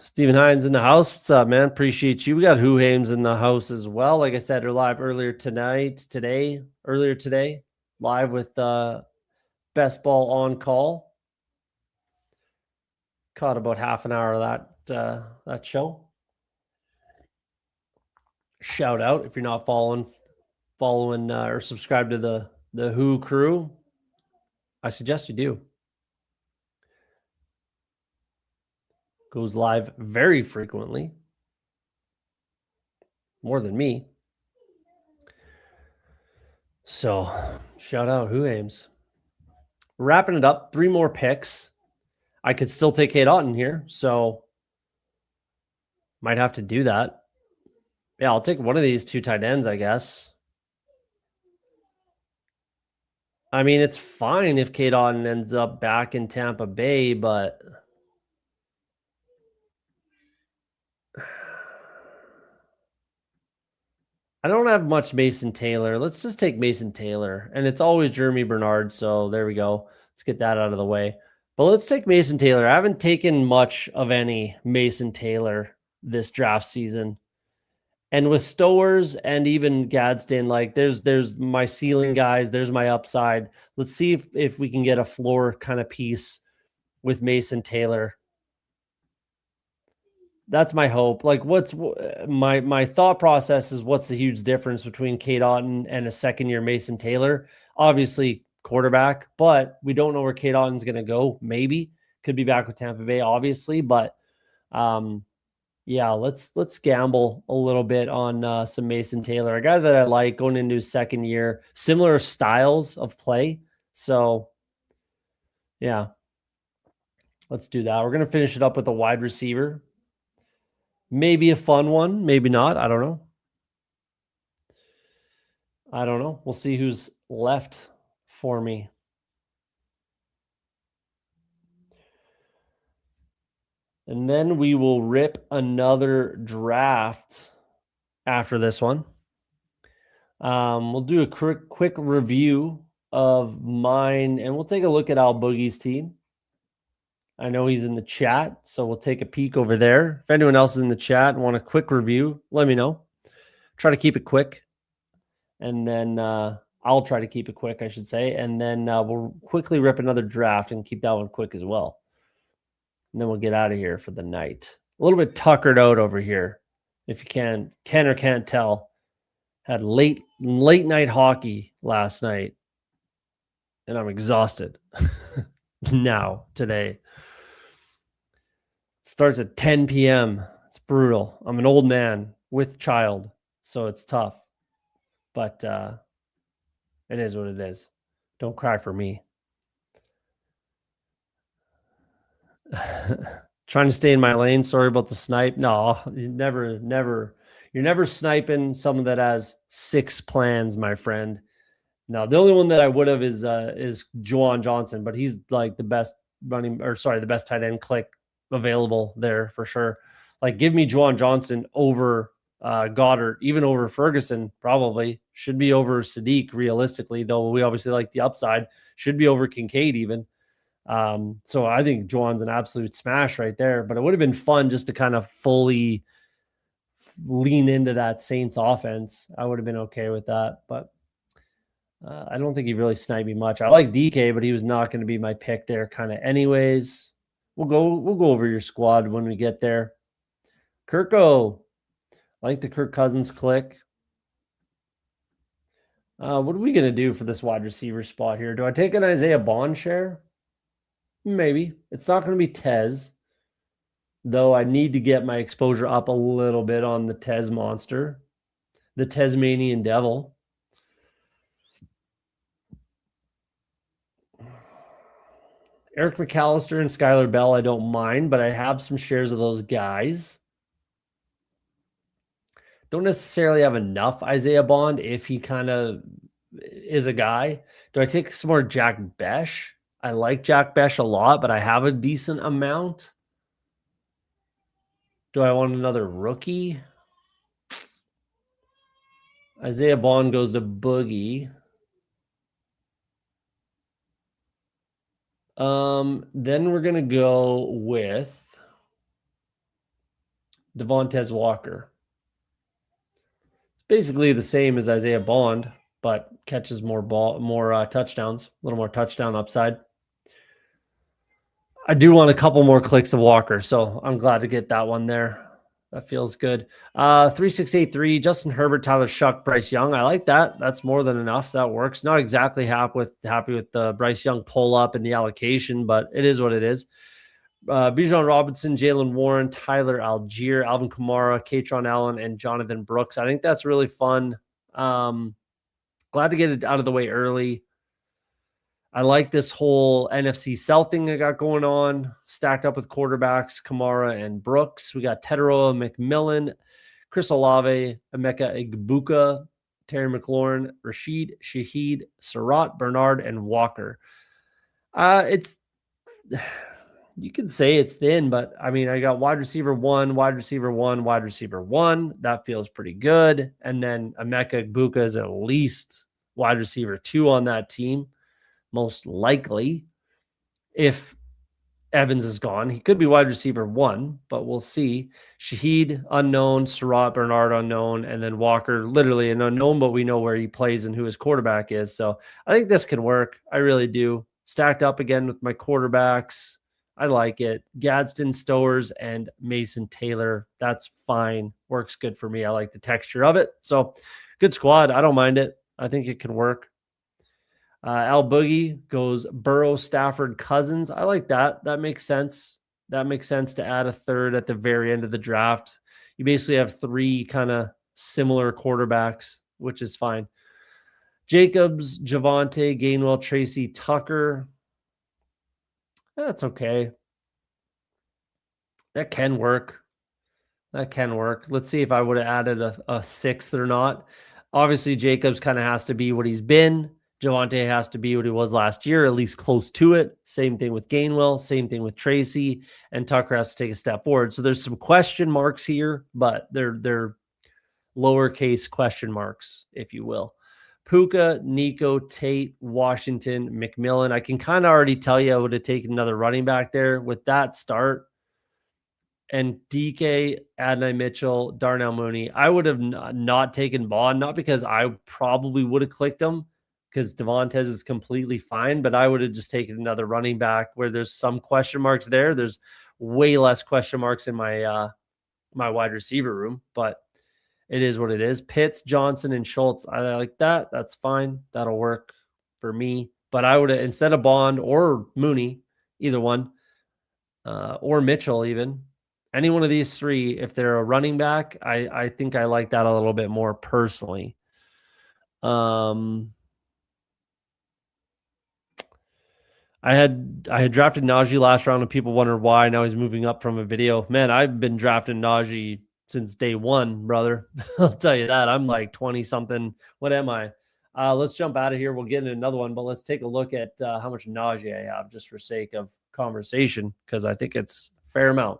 Steven Hines in the house. What's up, man? Appreciate you. We got Who Hames in the house as well. Like I said, they're live earlier today, live with Best Ball on call. Caught about half an hour of that show. Shout out if you're not following or subscribe to the Who crew. I suggest you do. Goes live very frequently, more than me. So shout out Who Aims. Wrapping it up, 3 more picks. I could still take Kate Otten here, so might have to do that. Yeah, I'll take one of these 2 tight ends, I guess. I mean, it's fine if Kate Otten ends up back in Tampa Bay, but I don't have much Mason Taylor. Let's just take Mason Taylor. And it's always Jeremy Bernard, so there we go. Let's get that out of the way. But let's take Mason Taylor. I haven't taken much of any Mason Taylor this draft season. And with Stowers and even Gadsden, like there's my ceiling guys, there's my upside. Let's see if we can get a floor kind of piece with Mason Taylor. That's my hope. Like, what's my thought process is what's the huge difference between Kate Otten and a second-year Mason Taylor? Obviously, quarterback, but we don't know where Kate Otten's going to go. Maybe could be back with Tampa Bay, obviously, but yeah, let's gamble a little bit on some Mason Taylor, a guy that I like going into his second year, similar styles of play. So, yeah, let's do that. We're going to finish it up with a wide receiver. Maybe a fun one, maybe not. I don't know. We'll see who's left for me. And then we will rip another draft after this one. We'll do a quick review of mine, and we'll take a look at Al Boogie's team. I know he's in the chat, so we'll take a peek over there. If anyone else is in the chat and want a quick review, let me know. Try to keep it quick. And then I'll try to keep it quick, I should say. And then we'll quickly rip another draft and keep that one quick as well. And then we'll get out of here for the night. A little bit tuckered out over here, if you can or can't tell. Had late night hockey last night, and I'm exhausted now today. It starts at 10 p.m. It's brutal. I'm an old man with child, so it's tough. But it is what it is. Don't cry for me. Trying to stay in my lane. Sorry about the snipe. No, never. You're never sniping someone that has 6 plans, my friend. No, the only one that I would have is Juwan Johnson, but he's like the best the best tight end click available there for sure. Like, give me Juwan Johnson over Goddard, even over Ferguson, probably. Should be over Sadiq, realistically, though we obviously like the upside. Should be over Kincaid, even. So I think Juwan's an absolute smash right there, but it would have been fun just to kind of fully lean into that Saints offense. I would have been okay with that, but I don't think he really sniped me much. I like DK, but he was not going to be my pick there kind of anyways. We'll go over your squad when we get there. Kirko, I like the Kirk Cousins click. What are we going to do for this wide receiver spot here? Do I take an Isaiah Bond share? Maybe. It's not going to be Tez, though I need to get my exposure up a little bit on the Tez monster, the Tasmanian Devil. Eric McAllister and Skylar Bell, I don't mind, but I have some shares of those guys. Don't necessarily have enough Isaiah Bond if he kind of is a guy. Do I take some more Jack Besh? I like Jack Besh a lot, but I have a decent amount. Do I want another rookie? Isaiah Bond goes to Boogie. Then we're going to go with Devontae Walker. It's basically the same as Isaiah Bond, but catches more touchdowns, a little more touchdown upside. I do want a couple more clicks of Walker, so I'm glad to get that one there. That feels good. 3683, Justin Herbert, Tyler Shuck, Bryce Young. I like that. That's more than enough. That works. Not exactly happy with the Bryce Young pull up and the allocation, but it is what it is. Bijan Robinson, Jalen Warren, Tyler Algier, Alvin Kamara, Katron Allen, and Jonathan Brooks. I think that's really fun. Glad to get it out of the way early. I like this whole NFC South thing I got going on, stacked up with quarterbacks, Kamara and Brooks. We got Tedero, McMillan, Chris Olave, Emeka Egbuka, Terry McLaurin, Rashid, Shaheed, Surratt, Bernard, and Walker. You can say it's thin, but I mean, I got wide receiver 1, wide receiver 1, wide receiver 1. That feels pretty good. And then Emeka Egbuka is at least wide receiver 2 on that team. Most likely, if Evans is gone, he could be wide receiver 1, but we'll see. Shaheed, unknown. Surratt, Bernard, unknown. And then Walker, literally an unknown, but we know where he plays and who his quarterback is. So I think this can work. I really do. Stacked up again with my quarterbacks. I like it. Gadsden, Stowers, and Mason Taylor. That's fine. Works good for me. I like the texture of it. So good squad. I don't mind it. I think it can work. Al Boogie goes Burrow, Stafford, Cousins. I like that. That makes sense. That makes sense to add a third at the very end of the draft. You basically have 3 kind of similar quarterbacks, which is fine. Jacobs, Javonte, Gainwell, Tracy, Tucker. That's okay. That can work. That can work. Let's see if I would have added a 6th or not. Obviously, Jacobs kind of has to be what he's been. Javonte has to be what he was last year, at least close to it. Same thing with Gainwell, same thing with Tracy, and Tucker has to take a step forward. So there's some question marks here, but they're lowercase question marks, if you will. Puka, Nico, Tate, Washington, McMillan. I can kind of already tell you I would have taken another running back there with that start. And DK, Adonai Mitchell, Darnell Mooney. I would have not taken Bond, not because I probably would have clicked him, because Devontae is completely fine, but I would have just taken another running back where there's some question marks there. There's way less question marks in my my wide receiver room, but it is what it is. Pitts, Johnson, and Schultz. I like that. That's fine. That'll work for me. But I would have, instead of Bond or Mooney, either one, or Mitchell even, any one of these 3, if they're a running back, I think I like that a little bit more personally. I had drafted Najee last round and people wondered why. Now he's moving up from a video. Man, I've been drafting Najee since day 1, brother. I'll tell you that. I'm like 20 something. What am I? Let's jump out of here. We'll get into another one, but let's take a look at how much Najee I have just for sake of conversation, because I think it's a fair amount.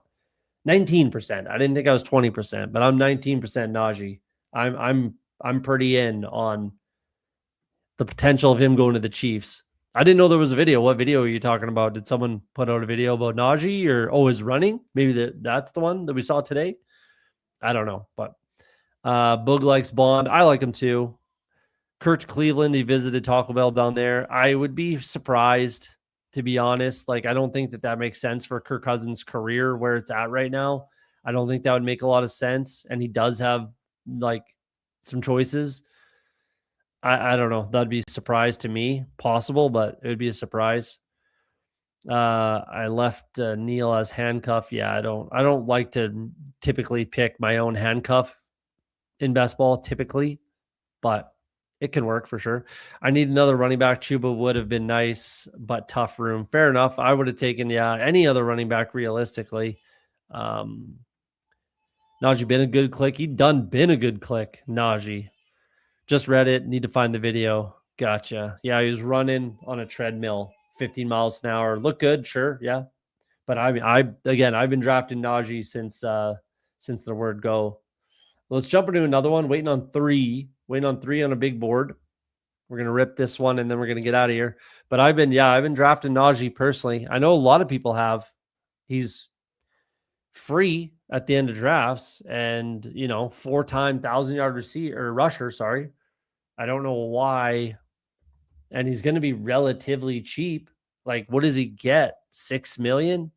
19%. I didn't think I was 20%, but I'm 19% Najee. I'm pretty in on the potential of him going to the Chiefs. I didn't know there was a video. What video are you talking about? Did someone put out a video about Najee, or his running? Maybe that's the one that we saw today. I don't know, but Boog likes Bond. I like him too. Kurt Cleveland, he visited Taco Bell down there. I would be surprised, to be honest. Like, I don't think that makes sense for Kirk Cousins' career where it's at right now. I don't think that would make a lot of sense. And he does have like some choices. I don't know. That'd be a surprise to me. Possible, but it would be a surprise. I left Neil as handcuff. Yeah, I don't like to typically pick my own handcuff in best ball typically, but it can work for sure. I need another running back. Chuba would have been nice, but tough room. Fair enough. I would have taken any other running back realistically. Um, Najee been a good click. He done been a good click. Najee. Just read it. Need to find the video. Gotcha. Yeah, he was running on a treadmill, 15 miles an hour. Look good, sure. Yeah. But I mean, I've been drafting Najee since the word go. Let's jump into another one. Waiting on three on a big board. We're gonna rip this one and then we're gonna get out of here. But I've been drafting Najee personally. I know a lot of people have. He's free at the end of drafts, and 4-time 1,000-yard receiver or rusher. Sorry, I don't know why. And he's going to be relatively cheap. Like, what does he get? 6 million,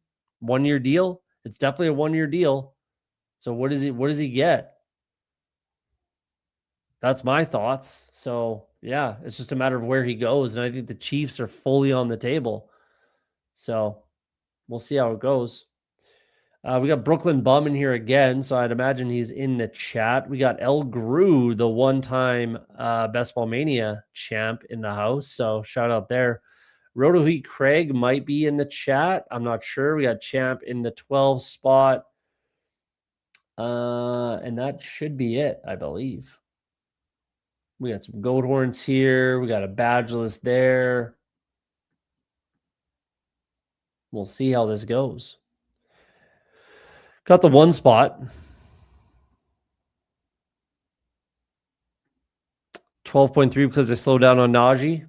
1-year deal. It's definitely a 1-year deal. So what does he get? That's my thoughts. So yeah, it's just a matter of where he goes. And I think the Chiefs are fully on the table. So we'll see how it goes. We got Brooklyn Bum in here again, so I'd imagine he's in the chat. We got El Gru, the one-time Best Ball Mania champ, in the house, so shout out there. Roto Heat Craig might be in the chat. I'm not sure. We got Champ in the 12 spot. And that should be it, I believe. We got some gold horns here. We got a badgeless there. We'll see how this goes. Got the one spot. 12.3 because they slowed down on Najee.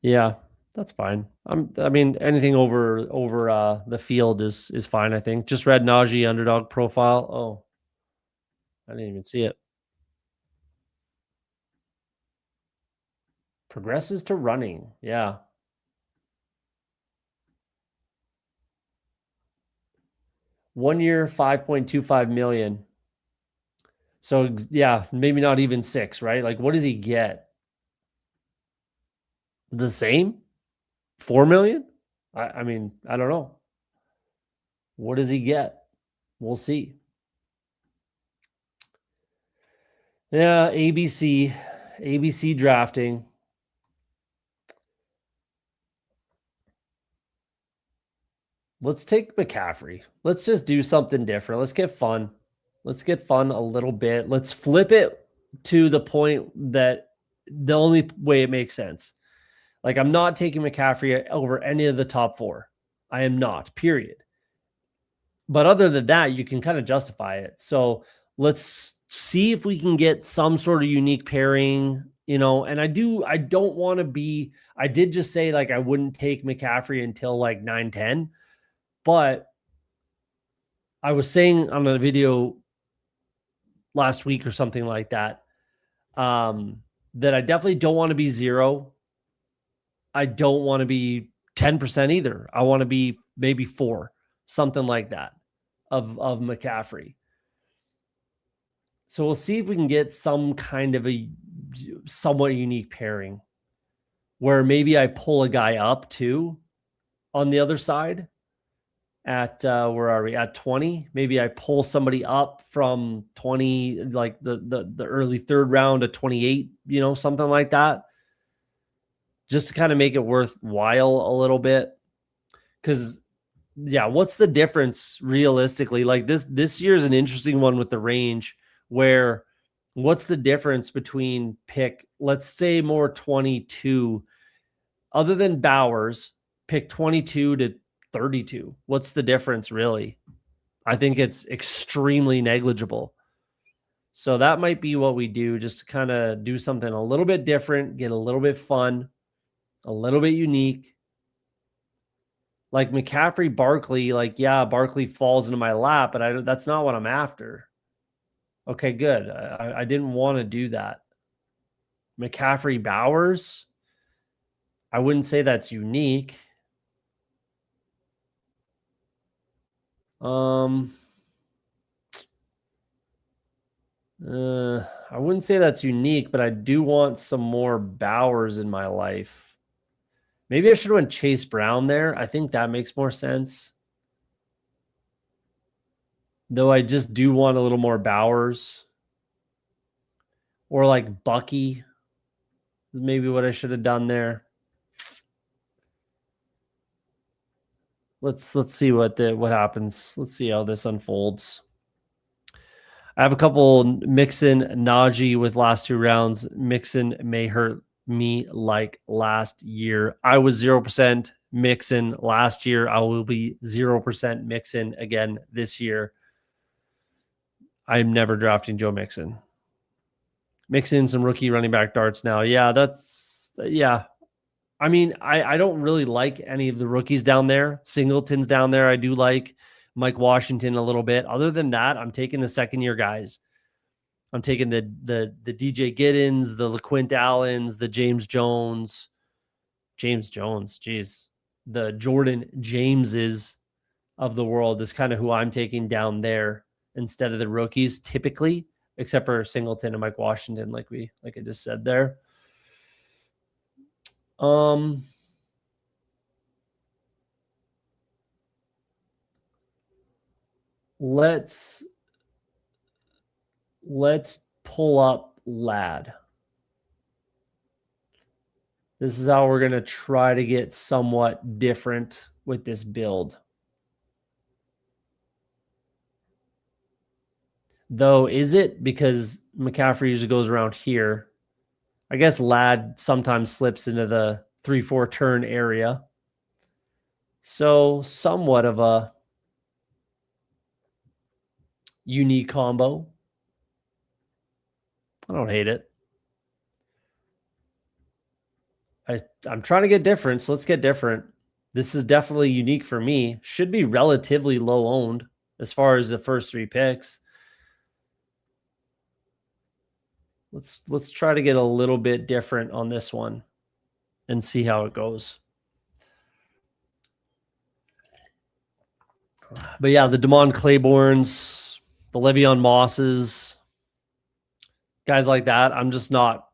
Yeah, that's fine. I mean, anything over the field is fine, I think. Just read Najee underdog profile. Oh, I didn't even see it. Progresses to running. Yeah. One year, 5.25 million. So yeah, maybe not even 6, right? Like, what does he get? The same? 4 million? I mean, I don't know. What does he get? We'll see. Yeah, ABC drafting. Let's take McCaffrey. Let's just do something different. Let's get fun. Let's get fun a little bit. Let's flip it to the point that the only way it makes sense. Like, I'm not taking McCaffrey over any of the top 4. I am not, period. But other than that, you can kind of justify it. So let's see if we can get some sort of unique pairing, and I don't want to be, I did just say like I wouldn't take McCaffrey until like 9-10, but I was saying on a video last week or something like that, that I definitely don't want to be 0. I don't want to be 10% either. I want to be maybe 4, something like that of McCaffrey. So we'll see if we can get some kind of a somewhat unique pairing where maybe I pull a guy up too on the other side at where are we at 20? Maybe I pull somebody up from 20, like the early 3rd round to 28, something like that, just to kind of make it worthwhile a little bit. Because yeah, what's the difference realistically? Like this year is an interesting one with the range where what's the difference between pick, let's say more 22, other than Bowers, pick 22 to 32. What's the difference really? I think it's extremely negligible. So that might be what we do, just to kind of do something a little bit different, get a little bit fun, a little bit unique. Like McCaffrey, Barkley, like, yeah, Barkley falls into my lap, but that's not what I'm after. Okay, good. I didn't want to do that. McCaffrey, Bowers, I wouldn't say that's unique. I wouldn't say that's unique, but I do want some more Bowers in my life. Maybe I should have went Chase Brown there. I think that makes more sense. Though I just do want a little more Bowers. Or like Bucky. Maybe what I should have done there. Let's see what happens. Let's see how this unfolds. I have a couple Mixon, Najee with last 2 rounds. Mixon may hurt me like last year. I was 0% Mixon last year. I will be 0% Mixon again this year. I'm never drafting Joe Mixon. Mixing some rookie running back darts now. Yeah, I mean, I don't really like any of the rookies down there. Singleton's down there. I do like Mike Washington a little bit. Other than that, I'm taking the second-year guys. I'm taking the DJ Giddens, the LaQuint Allens, the James Jones, geez. The Jordan Jameses of the world is kind of who I'm taking down there instead of the rookies typically, except for Singleton and Mike Washington, like I just said there. Let's pull up Lad. This is how we're going to try to get somewhat different with this build. Though, is it? Because McCaffrey usually goes around here. I guess Lad sometimes slips into the 3-4 turn area. So somewhat of a unique combo. I don't hate it. I'm trying to get different, so let's get different. This is definitely unique for me. Should be relatively low owned as far as the first 3 picks. Let's try to get a little bit different on this one and see how it goes. But yeah, the Damon Claibornes, the Le'Veon Mosses, guys like that, I'm just not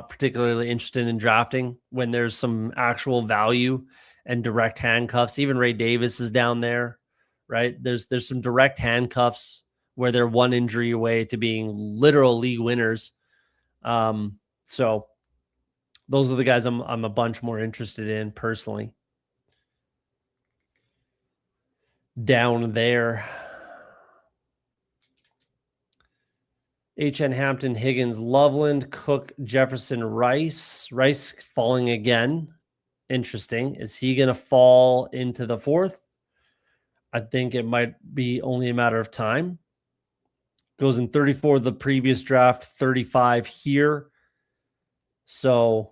particularly interested in drafting when there's some actual value and direct handcuffs. Even Ray Davis is down there, right? There's some direct handcuffs where they're one injury away to being literal league winners. So those are the guys I'm a bunch more interested in personally. Down there. HN Hampton, Higgins, Loveland, Cook, Jefferson, Rice. Rice falling again. Interesting. Is he going to fall into the 4th? I think it might be only a matter of time. Goes in 34 the previous draft, 35 here. So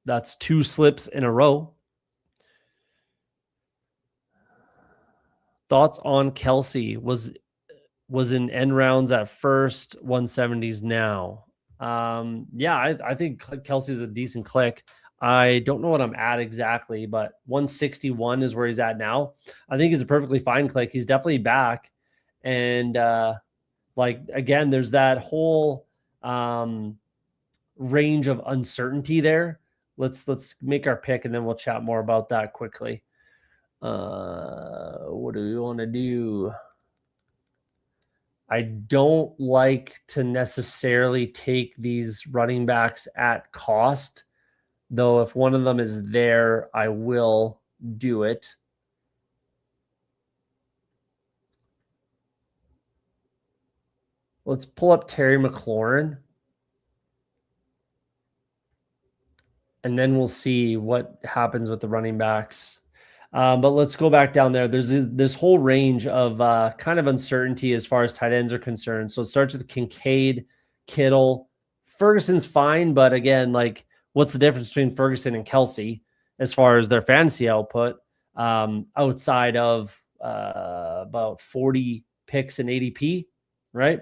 that's 2 slips in a row. Thoughts on Kelsey? Was in end rounds at first, 170s now. Yeah, I think Kelsey's a decent click. I don't know what I'm at exactly, but 161 is where he's at now. I think he's a perfectly fine click. He's definitely back. And like, again, there's that whole range of uncertainty there. Let's make our pick and then we'll chat more about that quickly. What do we want to do? I don't like to necessarily take these running backs at cost, though if one of them is there, I will do it. Let's pull up Terry McLaurin. And then we'll see what happens with the running backs. But let's go back down there. There's this whole range of kind of uncertainty as far as tight ends are concerned. So it starts with Kincaid, Kittle. Ferguson's fine, but again, like, what's the difference between Ferguson and Kelsey as far as their fantasy output outside of about 40 picks in ADP, right?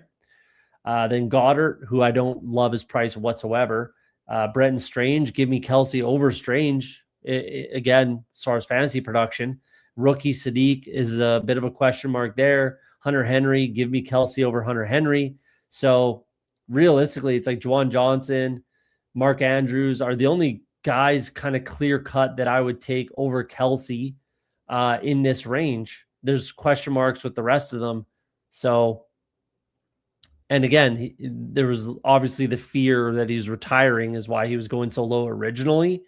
Then Goddard, who I don't love his price whatsoever. Brenton Strange, give me Kelsey over Strange. Again, as far as fantasy production, rookie Sadiq is a bit of a question mark there. Hunter Henry. Give me Kelsey over Hunter Henry. So realistically, it's like Juwan Johnson, Mark Andrews are the only guys kind of clear cut that I would take over Kelsey in this range. There's question marks with the rest of them. So, and again, there was obviously the fear that he's retiring is why he was going so low originally.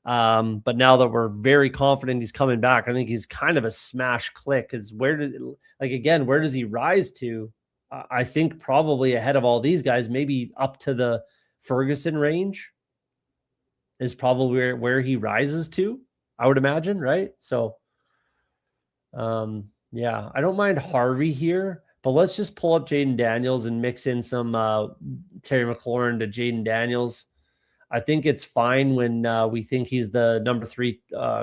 But now that we're very confident he's coming back, I think he's kind of a smash click. Because where does he rise to? I think probably ahead of all these guys, maybe up to the Ferguson range is probably where he rises to, I would imagine, right? So, yeah, I don't mind Harvey here, but let's just pull up Jaden Daniels and mix in some Terry McLaurin to Jaden Daniels. I think it's fine when we think he's the number 3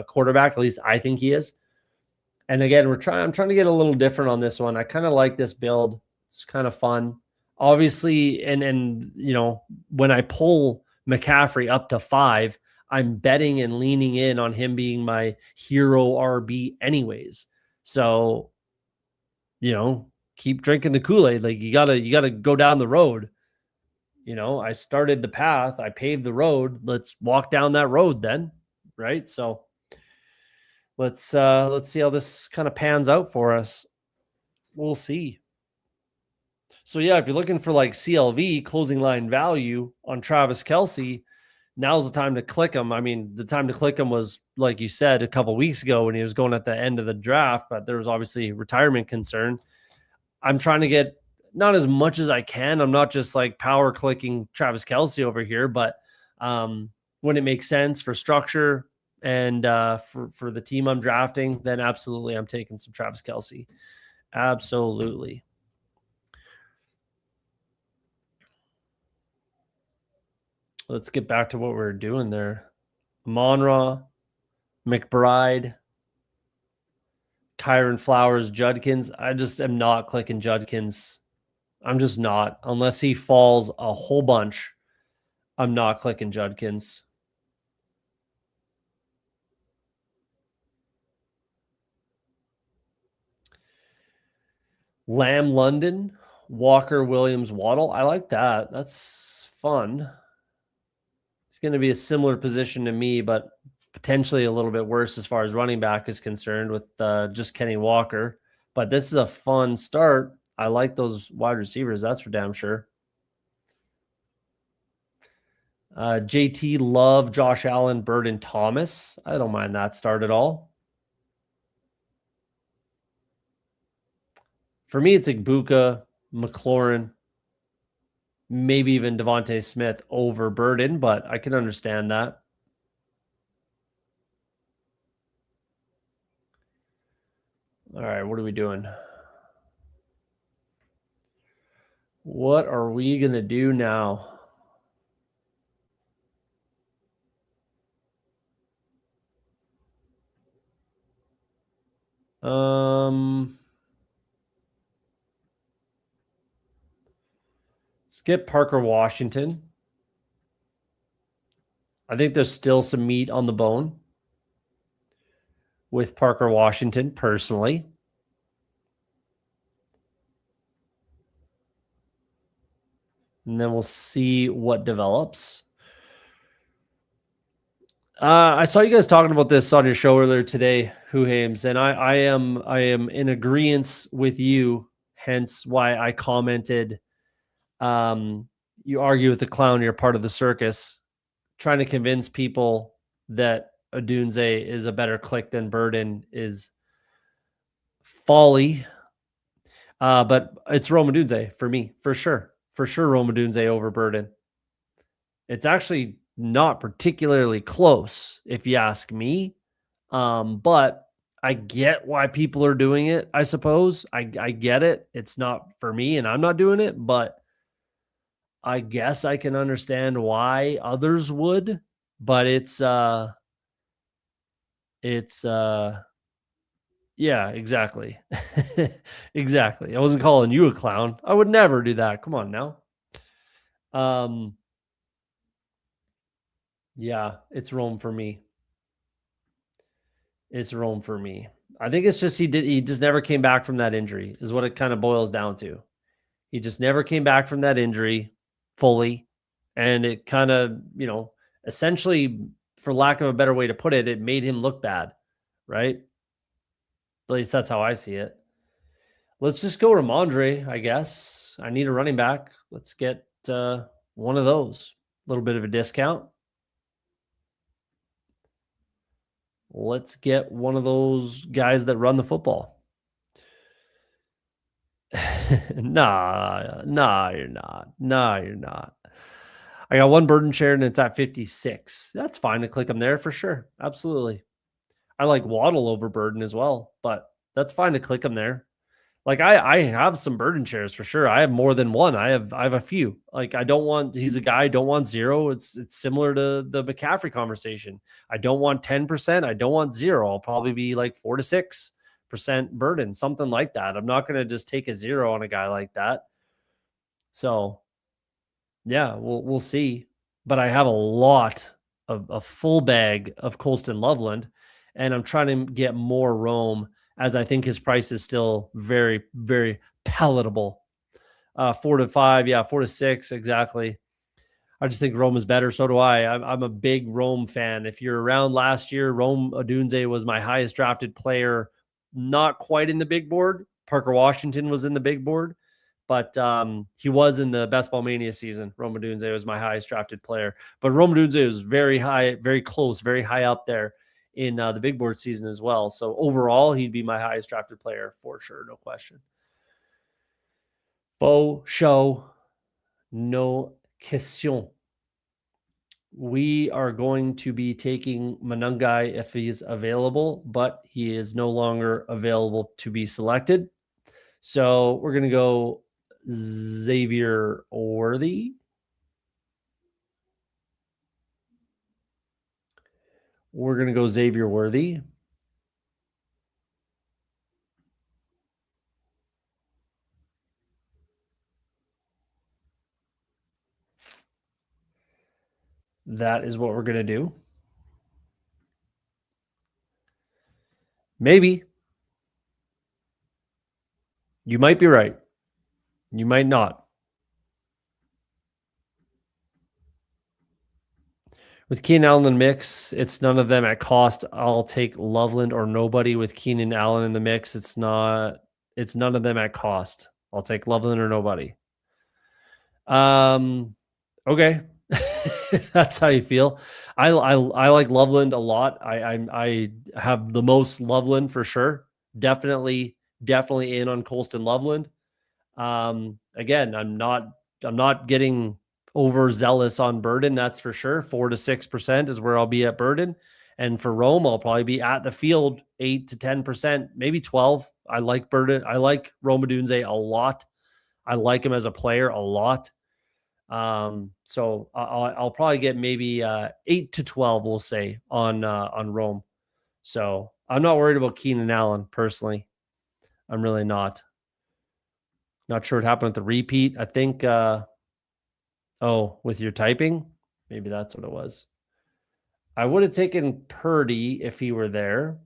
quarterback. At least I think he is. And again, I'm trying to get a little different on this one. I kind of like this build. It's kind of fun. Obviously, and you know, when I pull McCaffrey up to 5, I'm betting and leaning in on him being my hero RB anyways. So, you know, keep drinking the Kool-Aid. Like you gotta go down the road. You know, I started the path, I paved the road. Let's walk down that road then, right? So let's see how this kind of pans out for us. We'll see. So yeah, if you're looking for like CLV closing line value on Travis Kelce, now's the time to click him. I mean, the time to click him was, like you said, a couple weeks ago when he was going at the end of the draft, but there was obviously retirement concern. I'm trying to get not as much as I can. I'm not just like power clicking Travis Kelce over here, but when it makes sense for structure and for the team I'm drafting, then absolutely I'm taking some Travis Kelce. Absolutely. Let's get back to what we were doing there. Monra, McBride, Kyron Flowers, Judkins. I just am not clicking Judkins. I'm just not. Unless he falls a whole bunch, I'm not clicking Judkins. Lamb London, Walker, Williams, Waddle. I like that. That's fun. It's going to be a similar position to me, but potentially a little bit worse as far as running back is concerned with just Kenny Walker. But this is a fun start. I like those wide receivers. That's for damn sure. JT, Love, Josh Allen, Burden, Thomas. I don't mind that start at all. For me, it's Igbuka, McLaurin, maybe even Devontae Smith over Burden, but I can understand that. All right, what are we doing? What are we going to do now? Let's get Parker Washington. I think there's still some meat on the bone with Parker Washington personally. And then we'll see what develops. I saw you guys talking about this on your show earlier today, Huhames, and I am in agreement with you. Hence why I commented. You argue with the clown, you're part of the circus. Trying to convince people that Odunze is a better click than Burden is folly. But it's Rome Odunze for me, for sure. For sure, Rome Odunze over Burden. It's actually not particularly close, if you ask me. But I get why people are doing it, I suppose. I get it. It's not for me, and I'm not doing it, but I guess I can understand why others would. But yeah, exactly. Exactly. I wasn't calling you a clown. I would never do that. Come on now. Yeah, it's Rome for me. It's Rome for me. I think it's just he just never came back from that injury is what it kind of boils down to. He just never came back from that injury fully. And it kind of, essentially, for lack of a better way to put it, it made him look bad, right? At least that's how I see it. Let's just go Ramondre, I guess. I need a running back. Let's get one of those. A little bit of a discount. Let's get one of those guys that run the football. Nah, you're not. Nah, you're not. I got one burden share and it's at 56. That's fine to click them there for sure. Absolutely. I like Waddle over burden as well, but that's fine to click them there. Like I have some burden shares for sure. I have more than one. I have a few. Like he's a guy I don't want 0. It's similar to the McCaffrey conversation. I don't want 10%. I don't want 0. I'll probably be like 4 to 6% burden, something like that. I'm not going to just take a 0 on a guy like that. So yeah, we'll see. But I have a lot of a full bag of Colston Loveland, and I'm trying to get more Rome as I think his price is still very, very palatable. 4 to 5, yeah, 4 to 6, exactly. I just think Rome is better. So do I. I'm a big Rome fan. If you're around last year, Rome Odunze was my highest drafted player, not quite in the big board. Parker Washington was in the big board, but he was in the Best Ball Mania season. Rome Odunze was my highest drafted player. But Rome Odunze was very high, very close, very high up there in the big board season as well. So overall, he'd be my highest drafted player for sure, no question. Faux show, no question. We are going to be taking Manungai if he's available, but he is no longer available to be selected. So we're going to go Xavier Worthy. We're going to go Xavier Worthy. That is what we're going to do. Maybe. You might be right. You might not. With Keenan Allen in the mix, it's none of them at cost. I'll take Loveland or nobody with Keenan Allen in the mix. It's none of them at cost. I'll take Loveland or nobody. Okay. If that's how you feel. I like Loveland a lot. I have the most Loveland for sure. Definitely in on Colston Loveland. Again, I'm not getting overzealous on burden, that's for sure. 4 to 6% is where I'll be at burden. And for Rome, I'll probably be at the field 8 to 10%, maybe 12. I like burden. I like Rome Odunze a lot. I like him as a player a lot. So I'll probably get maybe 8 to 12, we'll say, on Rome. So I'm not worried about Keenan Allen personally. I'm really not. Not sure what happened with the repeat. I think, with your typing, maybe that's what it was. I would have taken Purdy if he were there.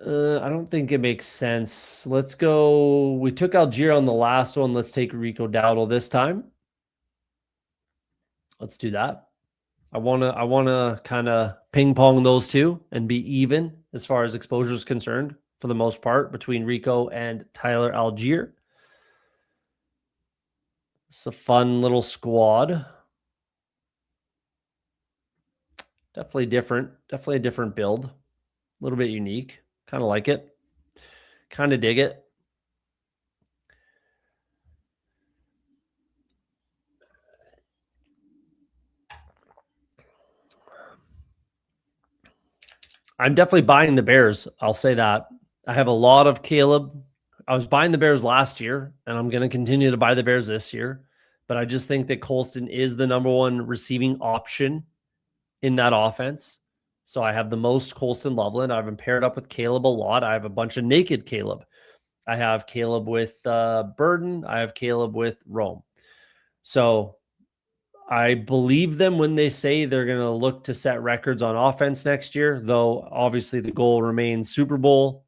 I don't think it makes sense. Let's go. We took Algier on the last one. Let's take Rico Dowdle this time. Let's do that. I wanna kind of ping pong those two and be even as far as exposure is concerned for the most part between Rico and Tyler Algier. It's a fun little squad. Definitely different. Definitely a different build. A little bit unique. Kind of like it. Kind of dig it. I'm definitely buying the Bears. I'll say that. I have a lot of Caleb. I was buying the Bears last year, and I'm going to continue to buy the Bears this year. But I just think that Colston is the number one receiving option in that offense. So I have the most Colston Loveland. I've been paired up with Caleb a lot. I have a bunch of naked Caleb. I have Caleb with Burden. I have Caleb with Rome. So I believe them when they say they're going to look to set records on offense next year, though obviously the goal remains Super Bowl.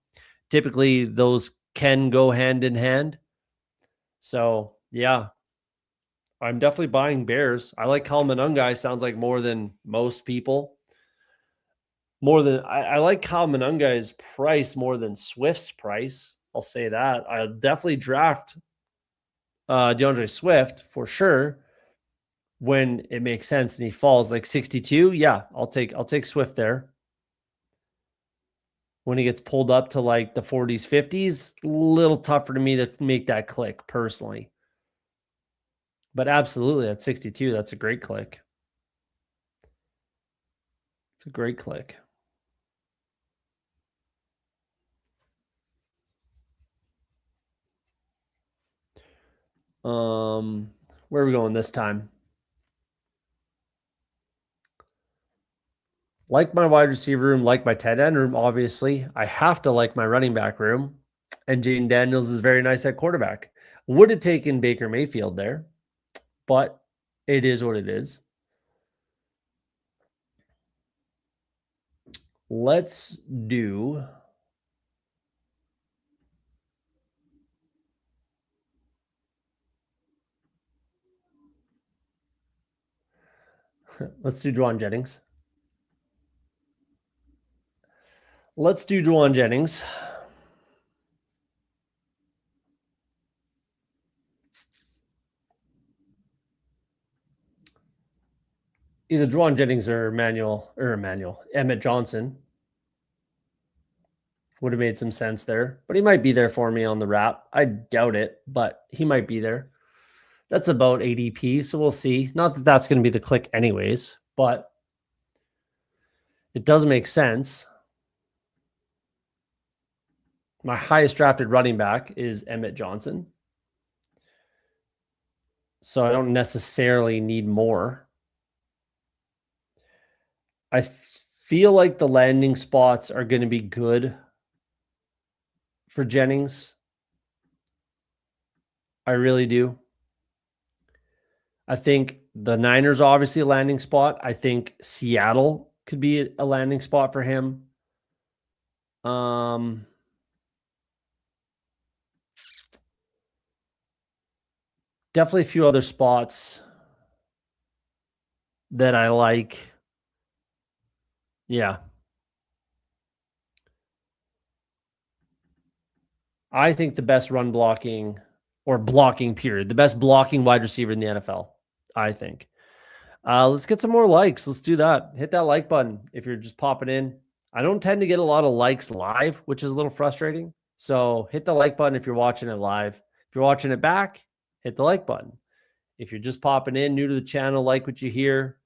Typically, those can go hand in hand. So, yeah, I'm definitely buying Bears. I like Kyle guy. Sounds like more than most people. More than I like Kyle guy's price more than Swift's price. I'll say that. I'll definitely draft DeAndre Swift for sure when it makes sense and he falls like 62. Yeah, I'll take Swift there. When he gets pulled up to like the 40s, 50s, a little tougher to me to make that click personally. But absolutely at 62, that's a great click. It's a great click. Where are we going this time? Like my wide receiver room, like my tight end room, obviously. I have to like my running back room. And Jaden Daniels is very nice at quarterback. Would have taken Baker Mayfield there, but it is what it is. Let's do let's do Juwan Jennings. Let's do Juwan Jennings. Either Juwan Jennings or Emmett Johnson would have made some sense there, but he might be there for me on the wrap. I doubt it, but he might be there. That's about ADP, so we'll see. Not that that's going to be the click anyways, but it does make sense. My highest drafted running back is Emmett Johnson. So I don't necessarily need more. I feel like the landing spots are going to be good for Jennings. I really do. I think the Niners are obviously a landing spot. I think Seattle could be a landing spot for him. Definitely a few other spots that I like. Yeah. I think the best run blocking or blocking period, the best blocking wide receiver in the NFL, I think. Let's get some more likes. Let's do that. Hit that like button if you're just popping in. I don't tend to get a lot of likes live, which is a little frustrating. So hit the like button if you're watching it live. If you're watching it back, hit the like button. If you're just popping in, new to the channel, like what you hear,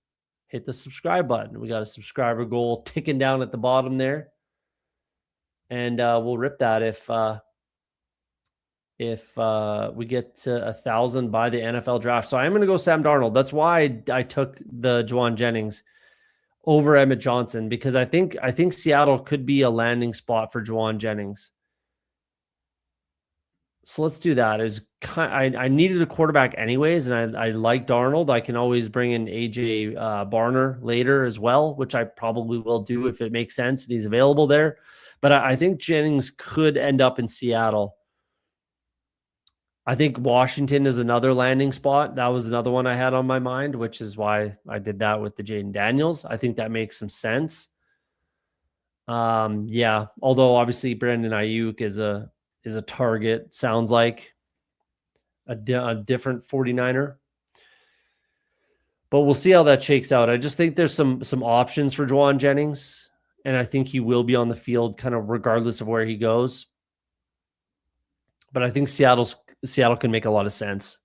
hit the subscribe button. We got a subscriber goal ticking down at the bottom there. And we'll rip that if we get to 1,000 by the NFL draft. So I'm going to go Sam Darnold. That's why I took the Juwan Jennings over Emmett Johnson, because I think Seattle could be a landing spot for Juwan Jennings. So let's do that. I needed a quarterback anyways, and I like Darnold. I can always bring in AJ Barner later as well, which I probably will do if it makes sense and he's available there. But I think Jennings could end up in Seattle. I think Washington is another landing spot. That was another one I had on my mind, which is why I did that with the Jaden Daniels. I think that makes some sense. Yeah. Although obviously Brandon Ayuk is a target. Sounds like a different 49er. But we'll see how that shakes out. I just think there's some options for Juwan Jennings, and I think he will be on the field kind of regardless of where he goes. But I think Seattle can make a lot of sense.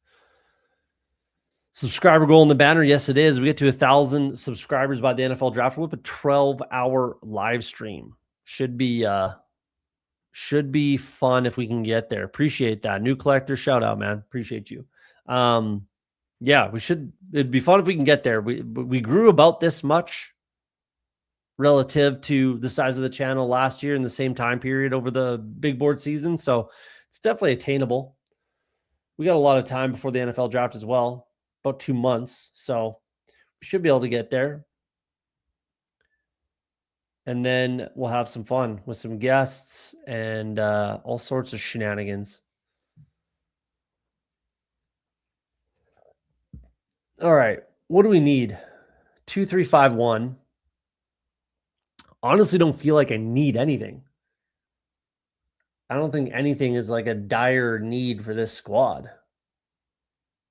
Subscriber goal in the banner. Yes, it is. We get to 1,000 subscribers by the NFL draft. We'll have a 12-hour live stream. Should be fun if we can get there. Appreciate that. New collector shout out, man. Appreciate you. Yeah, it'd be fun if we can get there. We grew about this much relative to the size of the channel last year in the same time period over the big board season. So it's definitely attainable. We got a lot of time before the NFL draft as well. about 2 months. So we should be able to get there. And then we'll have some fun with some guests and all sorts of shenanigans. All right. What do we need? 2-3-5-1. Honestly, don't feel like I need anything. I don't think anything is like a dire need for this squad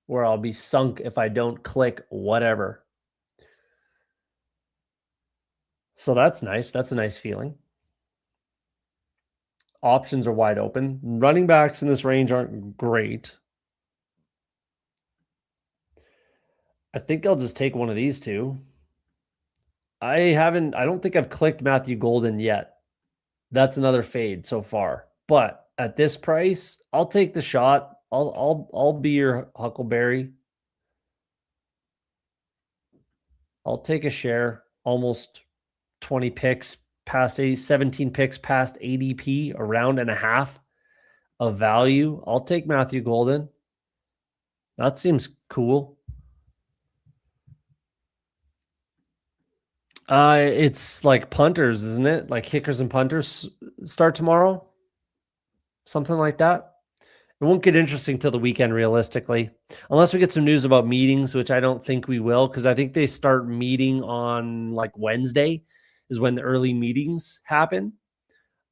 where I'll be sunk if I don't click whatever. So that's nice. That's a nice feeling. Options are wide open. Running backs in this range aren't great. I think I'll just take one of these two. I don't think I've clicked Matthew Golden yet. That's another fade so far. But at this price, I'll take the shot. I'll be your Huckleberry. I'll take a share. Almost 20 picks past 17 picks past ADP, a round and a half of value. I'll take Matthew Golden. That seems cool. It's like punters, isn't it? Like kickers and punters start tomorrow. Something like that. It won't get interesting till the weekend, realistically, unless we get some news about meetings, which I don't think we will, because I think they start meeting on like Wednesday is when the early meetings happen.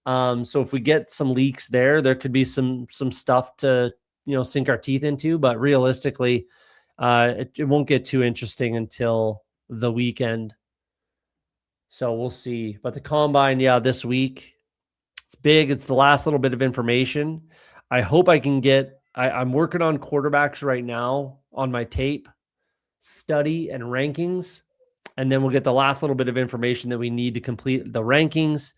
So if we get some leaks there could be some stuff to sink our teeth into. But realistically, it won't get too interesting until the weekend. So we'll see. But the combine, this week, it's big. It's the last little bit of information. I hope I can get. I'm working on quarterbacks right now on my tape study and rankings, and then we'll get the last little bit of information that we need to complete the rankings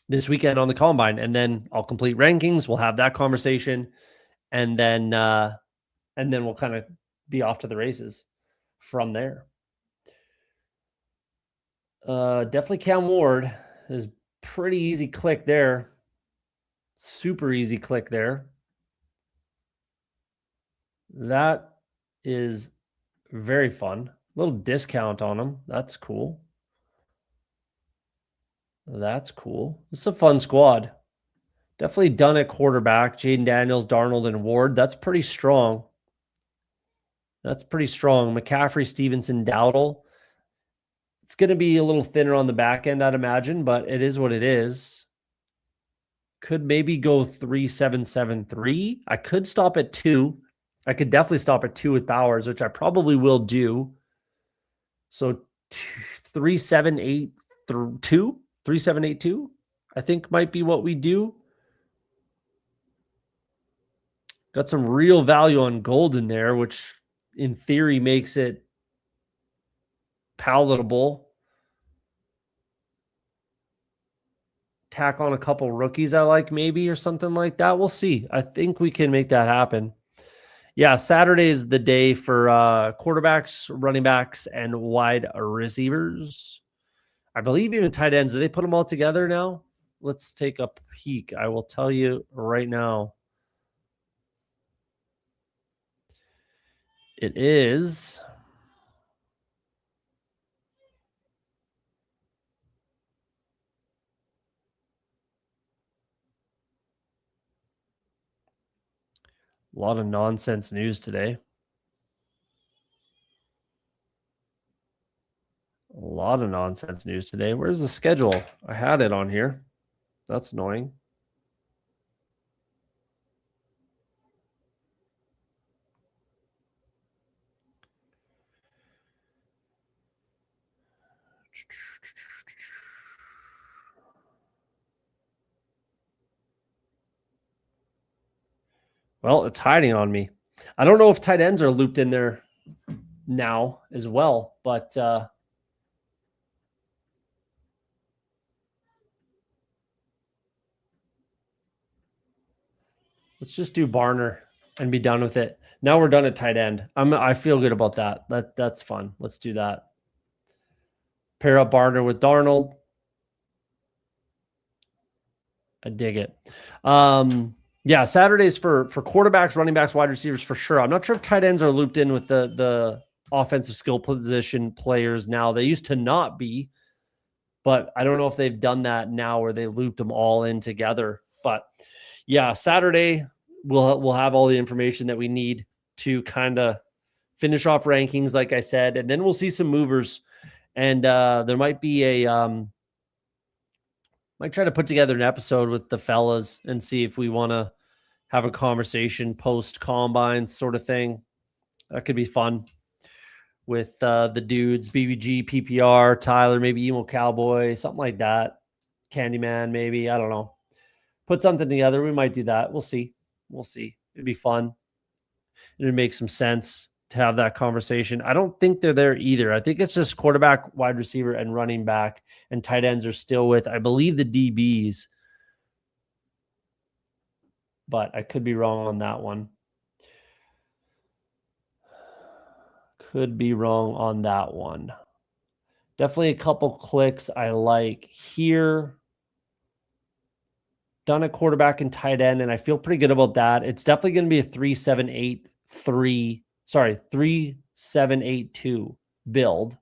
this weekend on the combine, and then I'll complete rankings. We'll have that conversation, and then we'll kind of be off to the races from there. Definitely Cam Ward is pretty easy click there. Super easy click there. That is very fun. Little discount on him. That's cool. That's cool. It's a fun squad. Definitely done at quarterback. Jaden Daniels, Darnold, and Ward. That's pretty strong. That's pretty strong. McCaffrey, Stevenson, Dowdle. It's going to be a little thinner on the back end, I'd imagine, but it is what it is. Could maybe go 3-7-7-3. I could stop at 2. I could definitely stop at 2 with Bowers, which I probably will do. So 3-7-8-2, 3-7-8-2, I think might be what we do. Got some real value on Golden there, which in theory makes it palatable. Tack on a couple rookies I like maybe or something like that. We'll see. I think we can make that happen. Yeah, Saturday is the day for quarterbacks, running backs, and wide receivers. I believe even tight ends. Do they put them all together now? Let's take a peek. I will tell you right now. It is a lot of nonsense news today. A lot of nonsense news today. Where's the schedule? I had it on here. That's annoying. Well, it's hiding on me. I don't know if tight ends are looped in there now as well, but let's just do Barner and be done with it. Now we're done at tight end. I feel good about that. That's fun. Let's do that. Pair up Barner with Darnold. I dig it. Yeah, Saturdays for quarterbacks, running backs, wide receivers for sure. I'm not sure if tight ends are looped in with the offensive skill position players now. They used to not be, but I don't know if they've done that now where they looped them all in together. But yeah, Saturday we'll have all the information that we need to kind of finish off rankings, like I said, and then we'll see some movers. And there might be might try to put together an episode with the fellas and see if we want to have a conversation post combine sort of thing. That could be fun with the dudes, BBG, PPR, Tyler, maybe Emo Cowboy, something like that. Candyman, maybe. I don't know. Put something together. We might do that. We'll see. We'll see. It'd be fun. It'd make some sense to have that conversation. I don't think they're there either. I think it's just quarterback, wide receiver, and running back, and tight ends are still with, I believe, the DBs. But I could be wrong on that one. Could be wrong on that one. Definitely a couple clicks I like here. Done a quarterback and tight end, and I feel pretty good about that. It's definitely going to be a 3-7-8-2 build.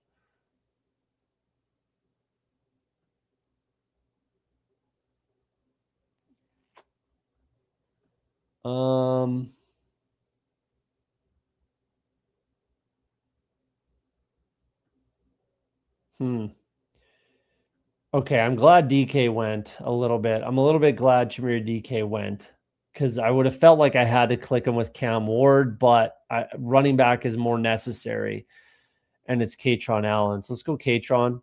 Okay, I'm glad DK went a little bit. I'm a little bit glad Chimere DK went because I would have felt like I had to click him with Cam Ward, but running back is more necessary, and it's Katron Allen. So let's go Katron.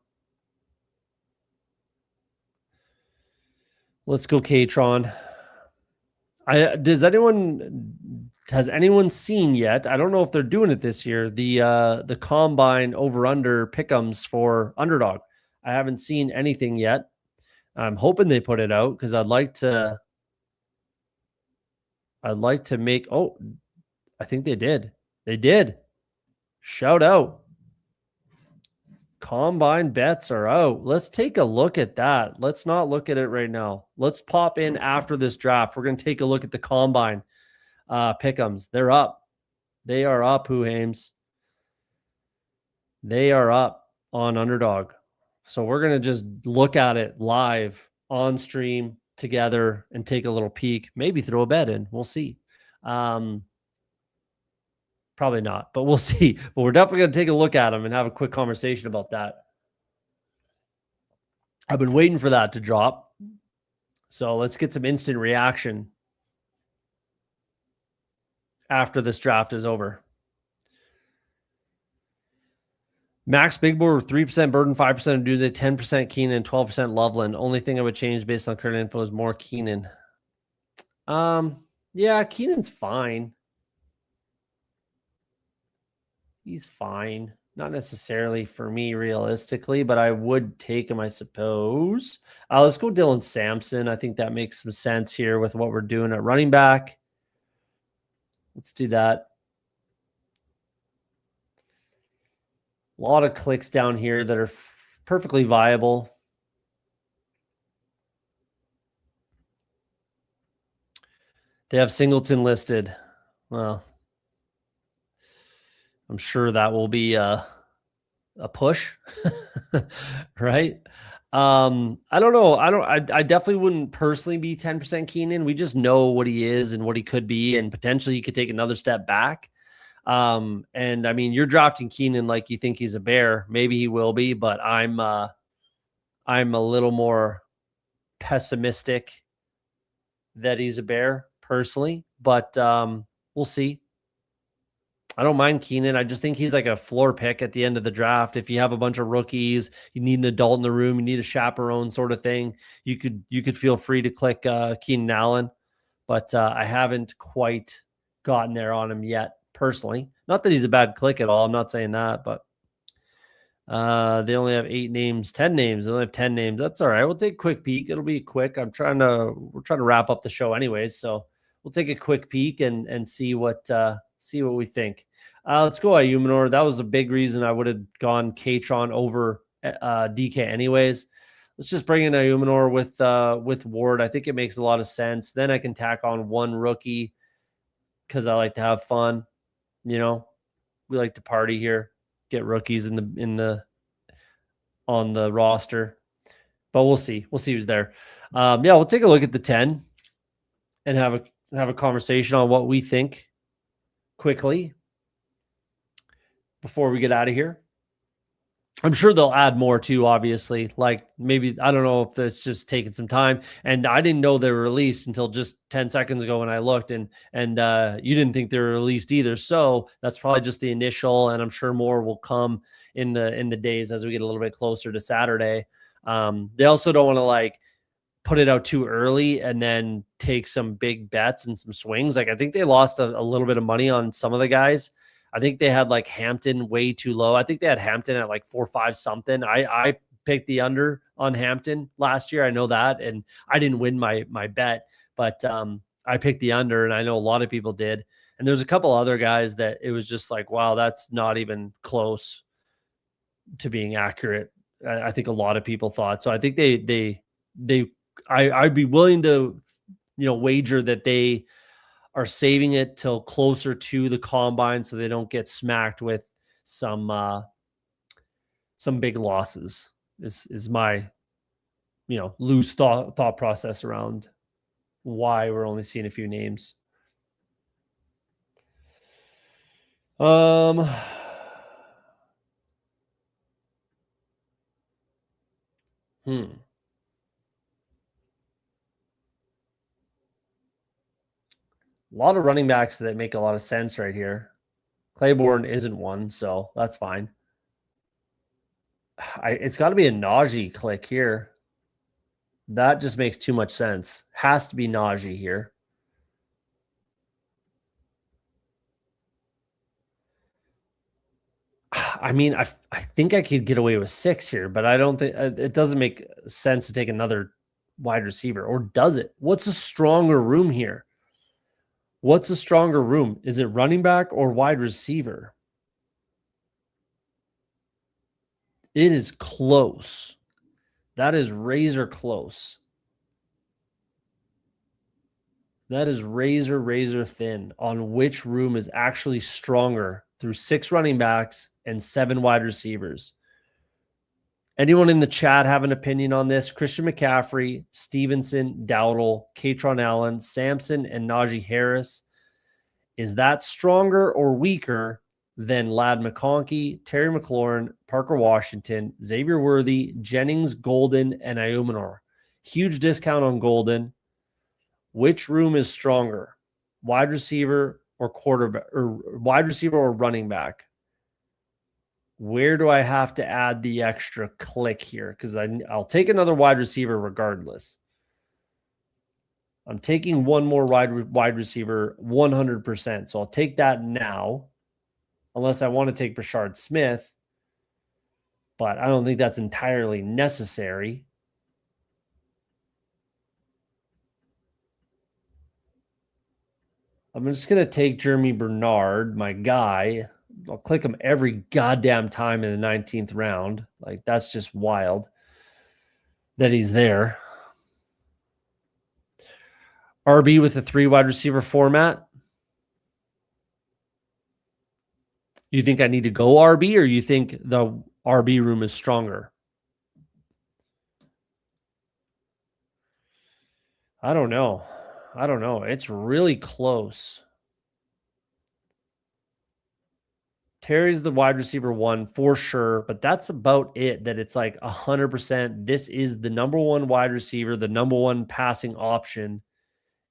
Let's go Katron. Has anyone seen yet? I don't know if they're doing it this year. The combine over under pick'ems for Underdog. I haven't seen anything yet. I'm hoping they put it out because I'd like to make. Oh, I think they did. They did. Shout out. Combine bets are out. Let's take a look at that. Let's not look at it right now. Let's pop in after this draft. We're going to take a look at the combine pick'ems. They're up. They are up, Hoohames. They are up on Underdog. So we're going to just look at it live on stream together and take a little peek, maybe throw a bet in. We'll see. Probably not, but we'll see. But we're definitely going to take a look at them and have a quick conversation about that. I've been waiting for that to drop. So let's get some instant reaction after this draft is over. Max Big Board with 3% Burden, 5% of Doomsday, 10% Keenan, 12% Loveland. Only thing I would change based on current info is more Keenan. Yeah, Keenan's fine. He's fine. Not necessarily for me realistically, but I would take him, I suppose. Let's go Dylan Sampson. I think that makes some sense here with what we're doing at running back. Let's do that. A lot of clicks down here that are perfectly viable. They have Singleton listed. Well, I'm sure that will be a push, right? I don't know. I definitely wouldn't personally be 10% Keenan. We just know what he is and what he could be, and potentially he could take another step back. And I mean, you're drafting Keenan like you think he's a bear. Maybe he will be, but I'm a little more pessimistic that he's a bear personally, but we'll see. I don't mind Keenan. I just think he's like a floor pick at the end of the draft. If you have a bunch of rookies, you need an adult in the room, you need a chaperone sort of thing, you could feel free to click Keenan Allen, but I haven't quite gotten there on him yet personally. Not that he's a bad click at all. I'm not saying that, but they only have 8 names, 10 names. They only have 10 names. That's all right. We'll take a quick peek. It'll be quick. We're trying to wrap up the show anyways, so we'll take a quick peek and see what we think. Let's go Ayumanor. That was a big reason I would have gone Katron over DK anyways. let's just bring in Ayumanor with Ward. I think it makes a lot of sense. Then I can tack on one rookie because I like to have fun. You know, we like to party here, get rookies on the roster. But we'll see. We'll see who's there. Yeah, we'll take a look at the 10 and have a conversation on what we think quickly before we get out of here. I'm sure they'll add more too, obviously. Like maybe, I don't know if it's just taking some time. And I didn't know they were released until just 10 seconds ago when I looked, and you didn't think they were released either. So that's probably just the initial, and I'm sure more will come in the days as we get a little bit closer to Saturday. They also don't want to like put it out too early and then take some big bets and some swings. Like I think they lost a little bit of money on some of the guys. I think they had like Hampton way too low. I think they had Hampton at like 4-5 something. I picked the under on Hampton last year. I know that, and I didn't win my bet, but I picked the under, and I know a lot of people did. And there's a couple other guys that it was just like, wow, that's not even close to being accurate. I think a lot of people thought so. I think I'd be willing to, wager that they are saving it till closer to the combine so they don't get smacked with some big losses is my, loose thought process around why we're only seeing a few names. A lot of running backs that make a lot of sense right here. Claiborne isn't one, so that's fine. It's got to be a Najee click here. That just makes too much sense. Has to be Najee here. I mean, I think I could get away with 6 here, but I don't think it doesn't make sense to take another wide receiver, or does it? What's a stronger room here? What's a stronger room? Is it running back or wide receiver? It is close. That is razor close. That is razor thin on which room is actually stronger through 6 running backs and 7 wide receivers. Anyone in the chat have an opinion on this? Christian McCaffrey, Stevenson, Dowdle, Katron Allen, Sampson, and Najee Harris. Is that stronger or weaker than Ladd McConkey, Terry McLaurin, Parker Washington, Xavier Worthy, Jennings, Golden, and Ayumanor? Huge discount on Golden. Which room is stronger? Wide receiver or quarterback, or wide receiver or running back? Where do I have to add the extra click here? Because I'll take another wide receiver regardless. I'm taking one more wide receiver 100%. So I'll take that now, unless I want to take Brashard Smith. But I don't think that's entirely necessary. I'm just going to take Jeremy Bernard, my guy. I'll click him every goddamn time in the 19th round. Like, that's just wild that he's there. RB with a 3 wide receiver format. You think I need to go RB, or you think the RB room is stronger? I don't know. It's really close. Terry's the wide receiver 1 for sure, but that's about it. That it's like 100%. This is the number 1 wide receiver, the number 1 passing option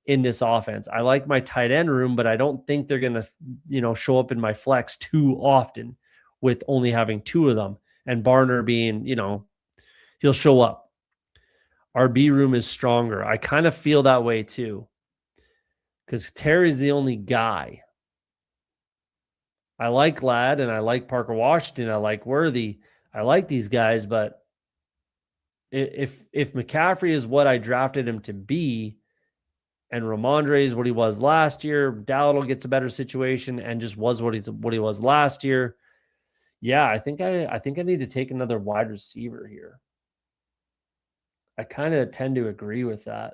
in this offense. I like my tight end room, but I don't think they're going to, show up in my flex too often with only having 2 of them. And Barner being, he'll show up. RB room is stronger. I kind of feel that way too, because Terry's the only guy. I like Ladd and I like Parker Washington. I like Worthy. I like these guys, but if McCaffrey is what I drafted him to be, and Ramondre is what he was last year, Dowdle gets a better situation and just was what he was last year. Yeah, I think I need to take another wide receiver here. I kind of tend to agree with that.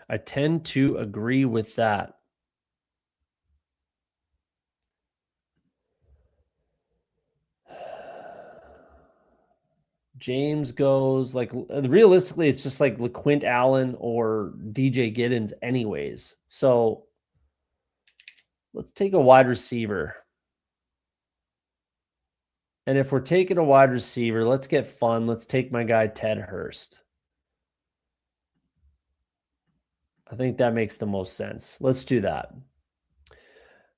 I tend to agree with that. James goes like realistically, it's just like LeQuint Allen or DJ Giddens, anyways. So let's take a wide receiver. And if we're taking a wide receiver, let's get fun. Let's take my guy Ted Hurst. I think that makes the most sense. Let's do that.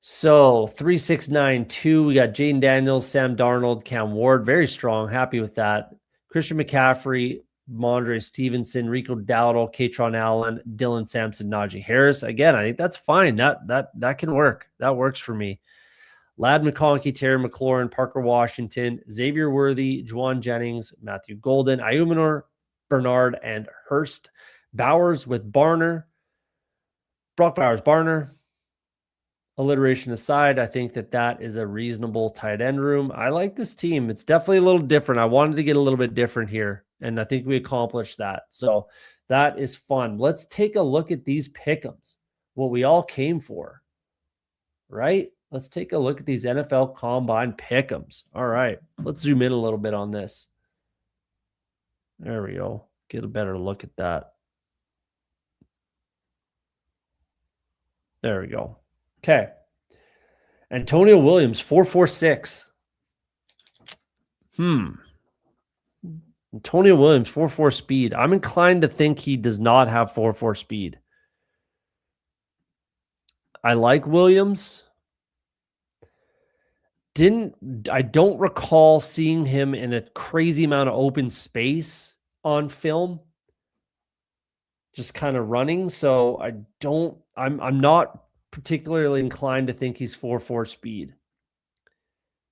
So 3692, we got Jaden Daniels, Sam Darnold, Cam Ward. Very strong. Happy with that. Christian McCaffrey, Mondre Stevenson, Rico Dowdle, Katron Allen, Dylan Sampson, Najee Harris. Again, I think that's fine. That can work. That works for me. Ladd McConkey, Terry McLaurin, Parker Washington, Xavier Worthy, Juwan Jennings, Matthew Golden, Ayumanor, Bernard, and Hurst. Bowers with Barner. Brock Bowers, Barner. Alliteration aside, I think that is a reasonable tight end room. I like this team. It's definitely a little different. I wanted to get a little bit different here, and I think we accomplished that. So that is fun. Let's take a look at these pick'ems, what we all came for, right? Let's take a look at these NFL Combine pick'ems. All right, let's zoom in a little bit on this. There we go. Get a better look at that. There we go. Okay. Antonio Williams, 4.46. Antonio Williams, 4.4 speed. I'm inclined to think he does not have 4.4 speed. I like Williams. I don't recall seeing him in a crazy amount of open space on film, just kind of running. So I'm not particularly inclined to think he's 4.4 speed.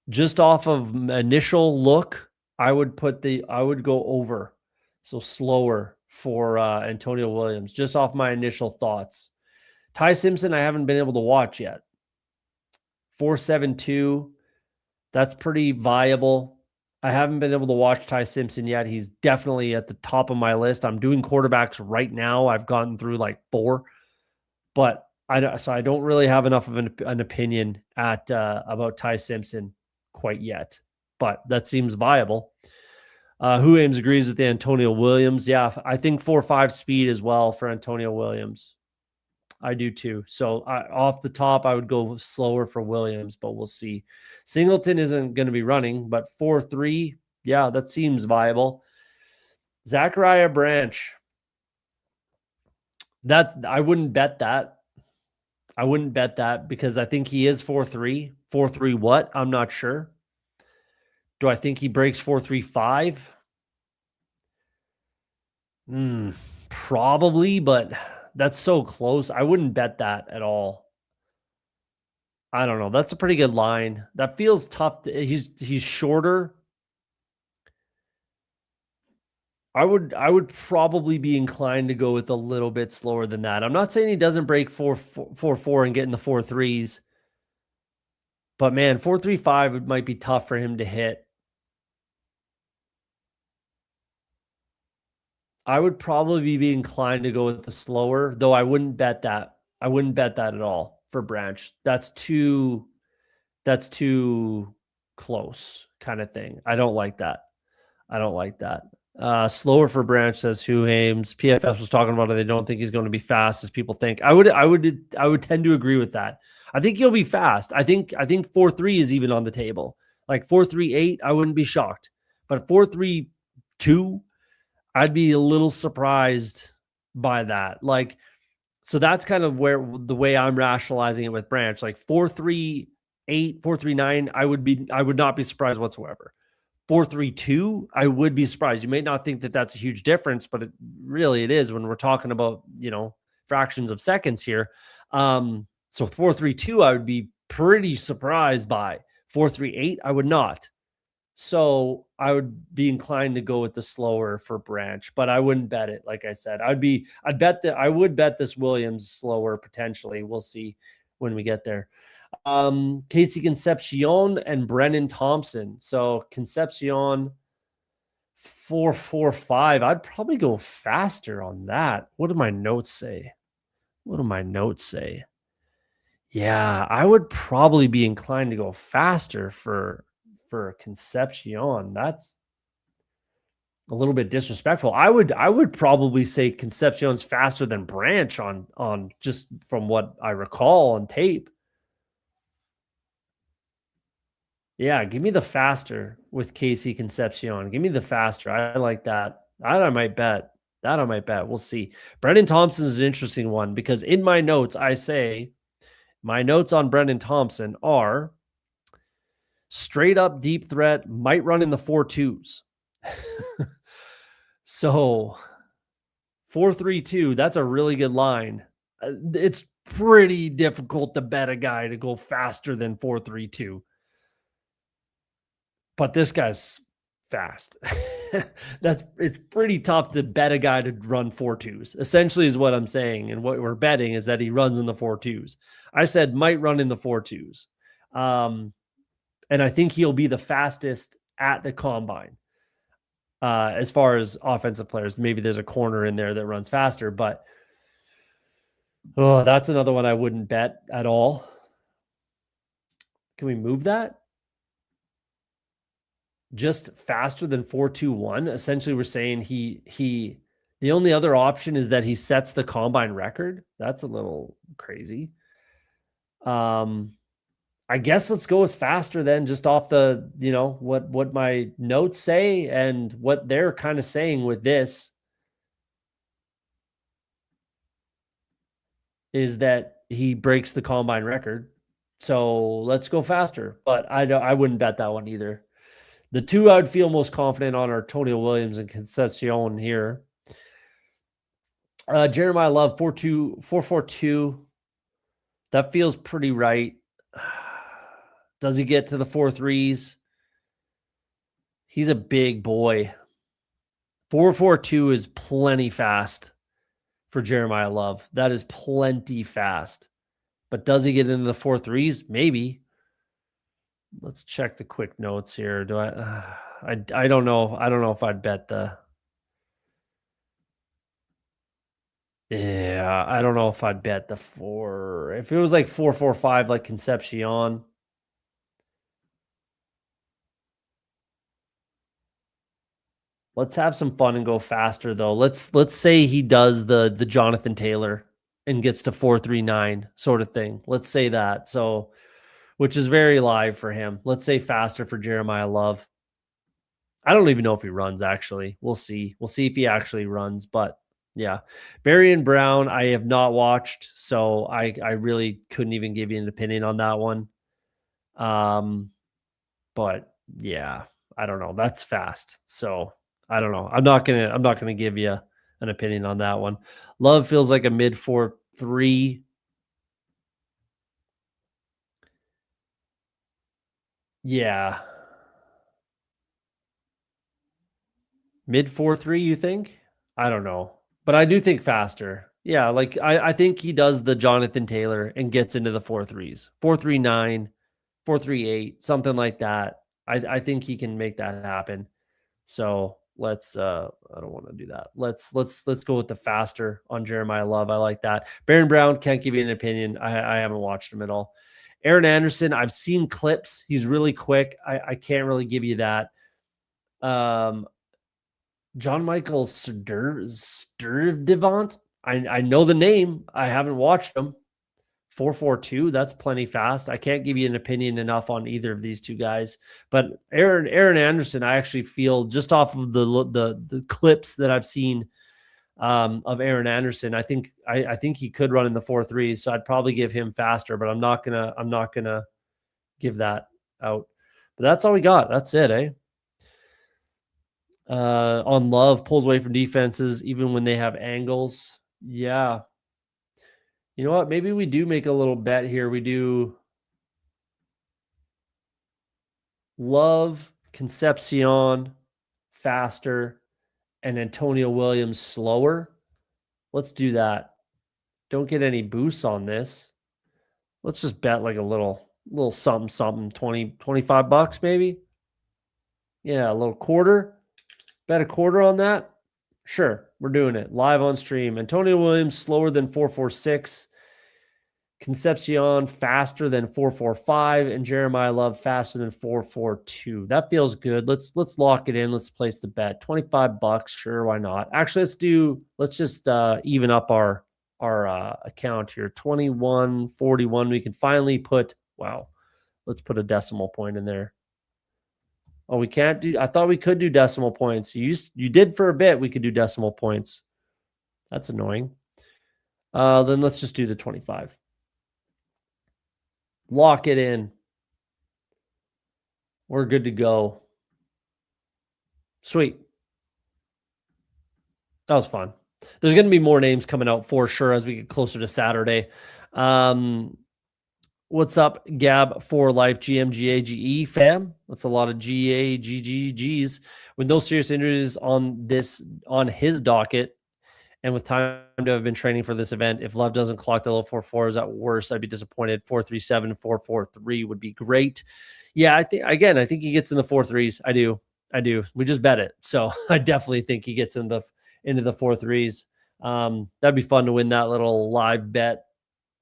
Just off of initial look, I would go over. So slower for Antonio Williams, just off my initial thoughts. Ty Simpson, I haven't been able to watch yet. 4.72. That's pretty viable. I haven't been able to watch Ty Simpson yet. He's definitely at the top of my list. I'm doing quarterbacks right now. I've gotten through like 4, but I don't really have enough of an opinion about Ty Simpson quite yet, but that seems viable. Who Ames agrees with the Antonio Williams. Yeah, I think 4.5 speed as well for Antonio Williams. I do too. So off the top, I would go slower for Williams, but we'll see. Singleton isn't going to be running, but 4.3, yeah, that seems viable. Zachariah Branch. That I wouldn't bet that. I wouldn't bet that because I think he is 4.3. 4.3 what? I'm not sure. Do I think he breaks 4.35? Probably, but that's so close. I wouldn't bet that at all. I don't know. That's a pretty good line. That feels tough. He's shorter. I would probably be inclined to go with a little bit slower than that. I'm not saying he doesn't break 4.4 and get in the 4.3s, but man, 4.35 might be tough for him to hit. I would probably be inclined to go with the slower, though I wouldn't bet that. I wouldn't bet that at all for Branch. That's too close kind of thing. I don't like that. Slower for Branch, says Who Hames. PFS was talking about it. They don't think he's going to be fast as people think. I would tend to agree with that. I think he'll be fast. I think 4.3 is even on the table. Like 4.38, I wouldn't be shocked. But 4.32, I'd be a little surprised by that. Like, so that's kind of where the way I'm rationalizing it with Branch. Like 4.38, 4.39, I would not be surprised whatsoever. 4.32, I would be surprised. You may not think that that's a huge difference, but it is when we're talking about, fractions of seconds here. So 4.32, I would be pretty surprised by. 4.38, I would not. So I would be inclined to go with the slower for Branch, but I wouldn't bet it. Like I said, I would bet this Williams slower potentially. We'll see when we get there. Casey Concepcion and Brennan Thompson. So Concepcion 4.45. I'd probably go faster on that. What do my notes say? Yeah, I would probably be inclined to go faster for Concepcion. That's a little bit disrespectful. I would probably say Concepcion's faster than Branch on just from what I recall on tape. Yeah, give me the faster with Casey Concepcion. Give me the faster. I like that. That I might bet. We'll see. Brendan Thompson is an interesting one because in my notes, I say my notes on Brendan Thompson are straight up deep threat, might run in the 4.2s. So 4.32, that's a really good line. It's pretty difficult to bet a guy to go faster than 4.32. But this guy's fast. It's pretty tough to bet a guy to run 4.2s. Essentially is what I'm saying, and what we're betting is that he runs in the 4.2s. I said might run in the 4.2s. And I think he'll be the fastest at the combine. As far as offensive players, maybe there's a corner in there that runs faster, but that's another one I wouldn't bet at all. Can we move that? Just faster than 4.21. Essentially, we're saying the only other option is that he sets the combine record. That's a little crazy. I guess let's go with faster then, just off the, what my notes say and what they're kind of saying with this is that he breaks the combine record. So let's go faster. But I wouldn't bet that one either. The two I would feel most confident on are Antonio Williams and Concepcion here. Jeremiah Love 4.42. That feels pretty right. Does he get to the 4.3s? He's a big boy. 4.42 is plenty fast for Jeremiah Love. That is plenty fast. But does he get into the 4.3s? Maybe. Let's check the quick notes here. Do I don't know. I don't know if I'd bet the. Yeah, I don't know if I'd bet the 4. If it was like 4.45 like Concepcion. Let's have some fun and go faster though. Let's say he does the Jonathan Taylor and gets to 4.39 sort of thing. Let's say that. So, which is very live for him. Let's say faster for Jeremiah Love. I don't even know if he runs actually. We'll see. We'll see if he actually runs, but yeah. Barry and Brown, I have not watched, so I really couldn't even give you an opinion on that one. But yeah, I don't know. That's fast. So I don't know. I'm not gonna give you an opinion on that one. Love feels like a mid 4.3. Yeah. Mid 4.3, you think? I don't know. But I do think faster. Yeah, like I think he does the Jonathan Taylor and gets into the 4.3s. 4.39, 4.38, something like that. I think he can make that happen. So let's I don't want to do that. Let's go with the faster on Jeremiah Love. I like that. Baron Brown, can't give you an opinion. I haven't watched him at all. Aaron Anderson, I've seen clips. He's really quick. I can't really give you that. John Michael Sturtevant. I know the name. I haven't watched him. 4.42. That's plenty fast. I can't give you an opinion enough on either of these two guys. But Aaron Anderson, I actually feel just off of the clips that I've seen of Aaron Anderson, I think he could run in the 4.3s. So I'd probably give him faster, but I'm not gonna give that out. But that's all we got. That's it, eh? On Love, pulls away from defenses even when they have angles. Yeah. You know what? Maybe we do make a little bet here. We do Love, Concepcion faster, and Antonio Williams slower. Let's do that. Don't get any boosts on this. Let's just bet like a little something, 20, 25 bucks maybe. Yeah, a little quarter. Bet a quarter on that. Sure, we're doing it live on stream. Antonio Williams slower than 4.46. Concepcion faster than 4.45, and Jeremiah Love faster than 4.42. That feels good. Let's lock it in. Let's place the bet. 25 bucks. Sure, why not? Actually, let's just even up our account here. 21.41. We can finally put, wow, let's put a decimal point in there. Oh, we can't do, I thought we could do decimal points. You did for a bit, we could do decimal points. That's annoying. Then let's just do the 25. Lock it in. We're good to go. Sweet. That was fun. There's going to be more names coming out for sure as we get closer to Saturday. What's up, Gab for Life GMGAGE fam? That's a lot of GAGGGs with no serious injuries on his docket. And with time to have been training for this event, if Love doesn't clock the low 4.4s at worst, I'd be disappointed. 4.37, 4.43 would be great. Yeah, I think he gets in the 4.3s. I do. We just bet it. So I definitely think he gets into the 4.3s. That'd be fun to win that little live bet.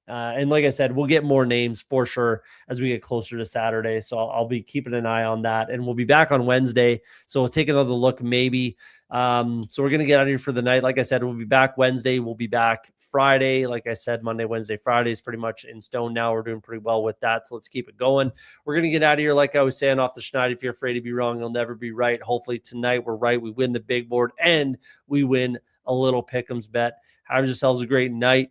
And like I said, we'll get more names for sure as we get closer to Saturday. So I'll be keeping an eye on that. And we'll be back on Wednesday. So we'll take another look maybe. So we're going to get out of here for the night. Like I said, we'll be back Wednesday. We'll be back Friday. Like I said, Monday, Wednesday, Friday is pretty much in stone now. We're doing pretty well with that. So let's keep it going. We're going to get out of here. Like I was saying, off the Schneid. If you're afraid to be wrong, you'll never be right. Hopefully tonight we're right. We win the big board and we win a little pick'ems bet. Have yourselves a great night.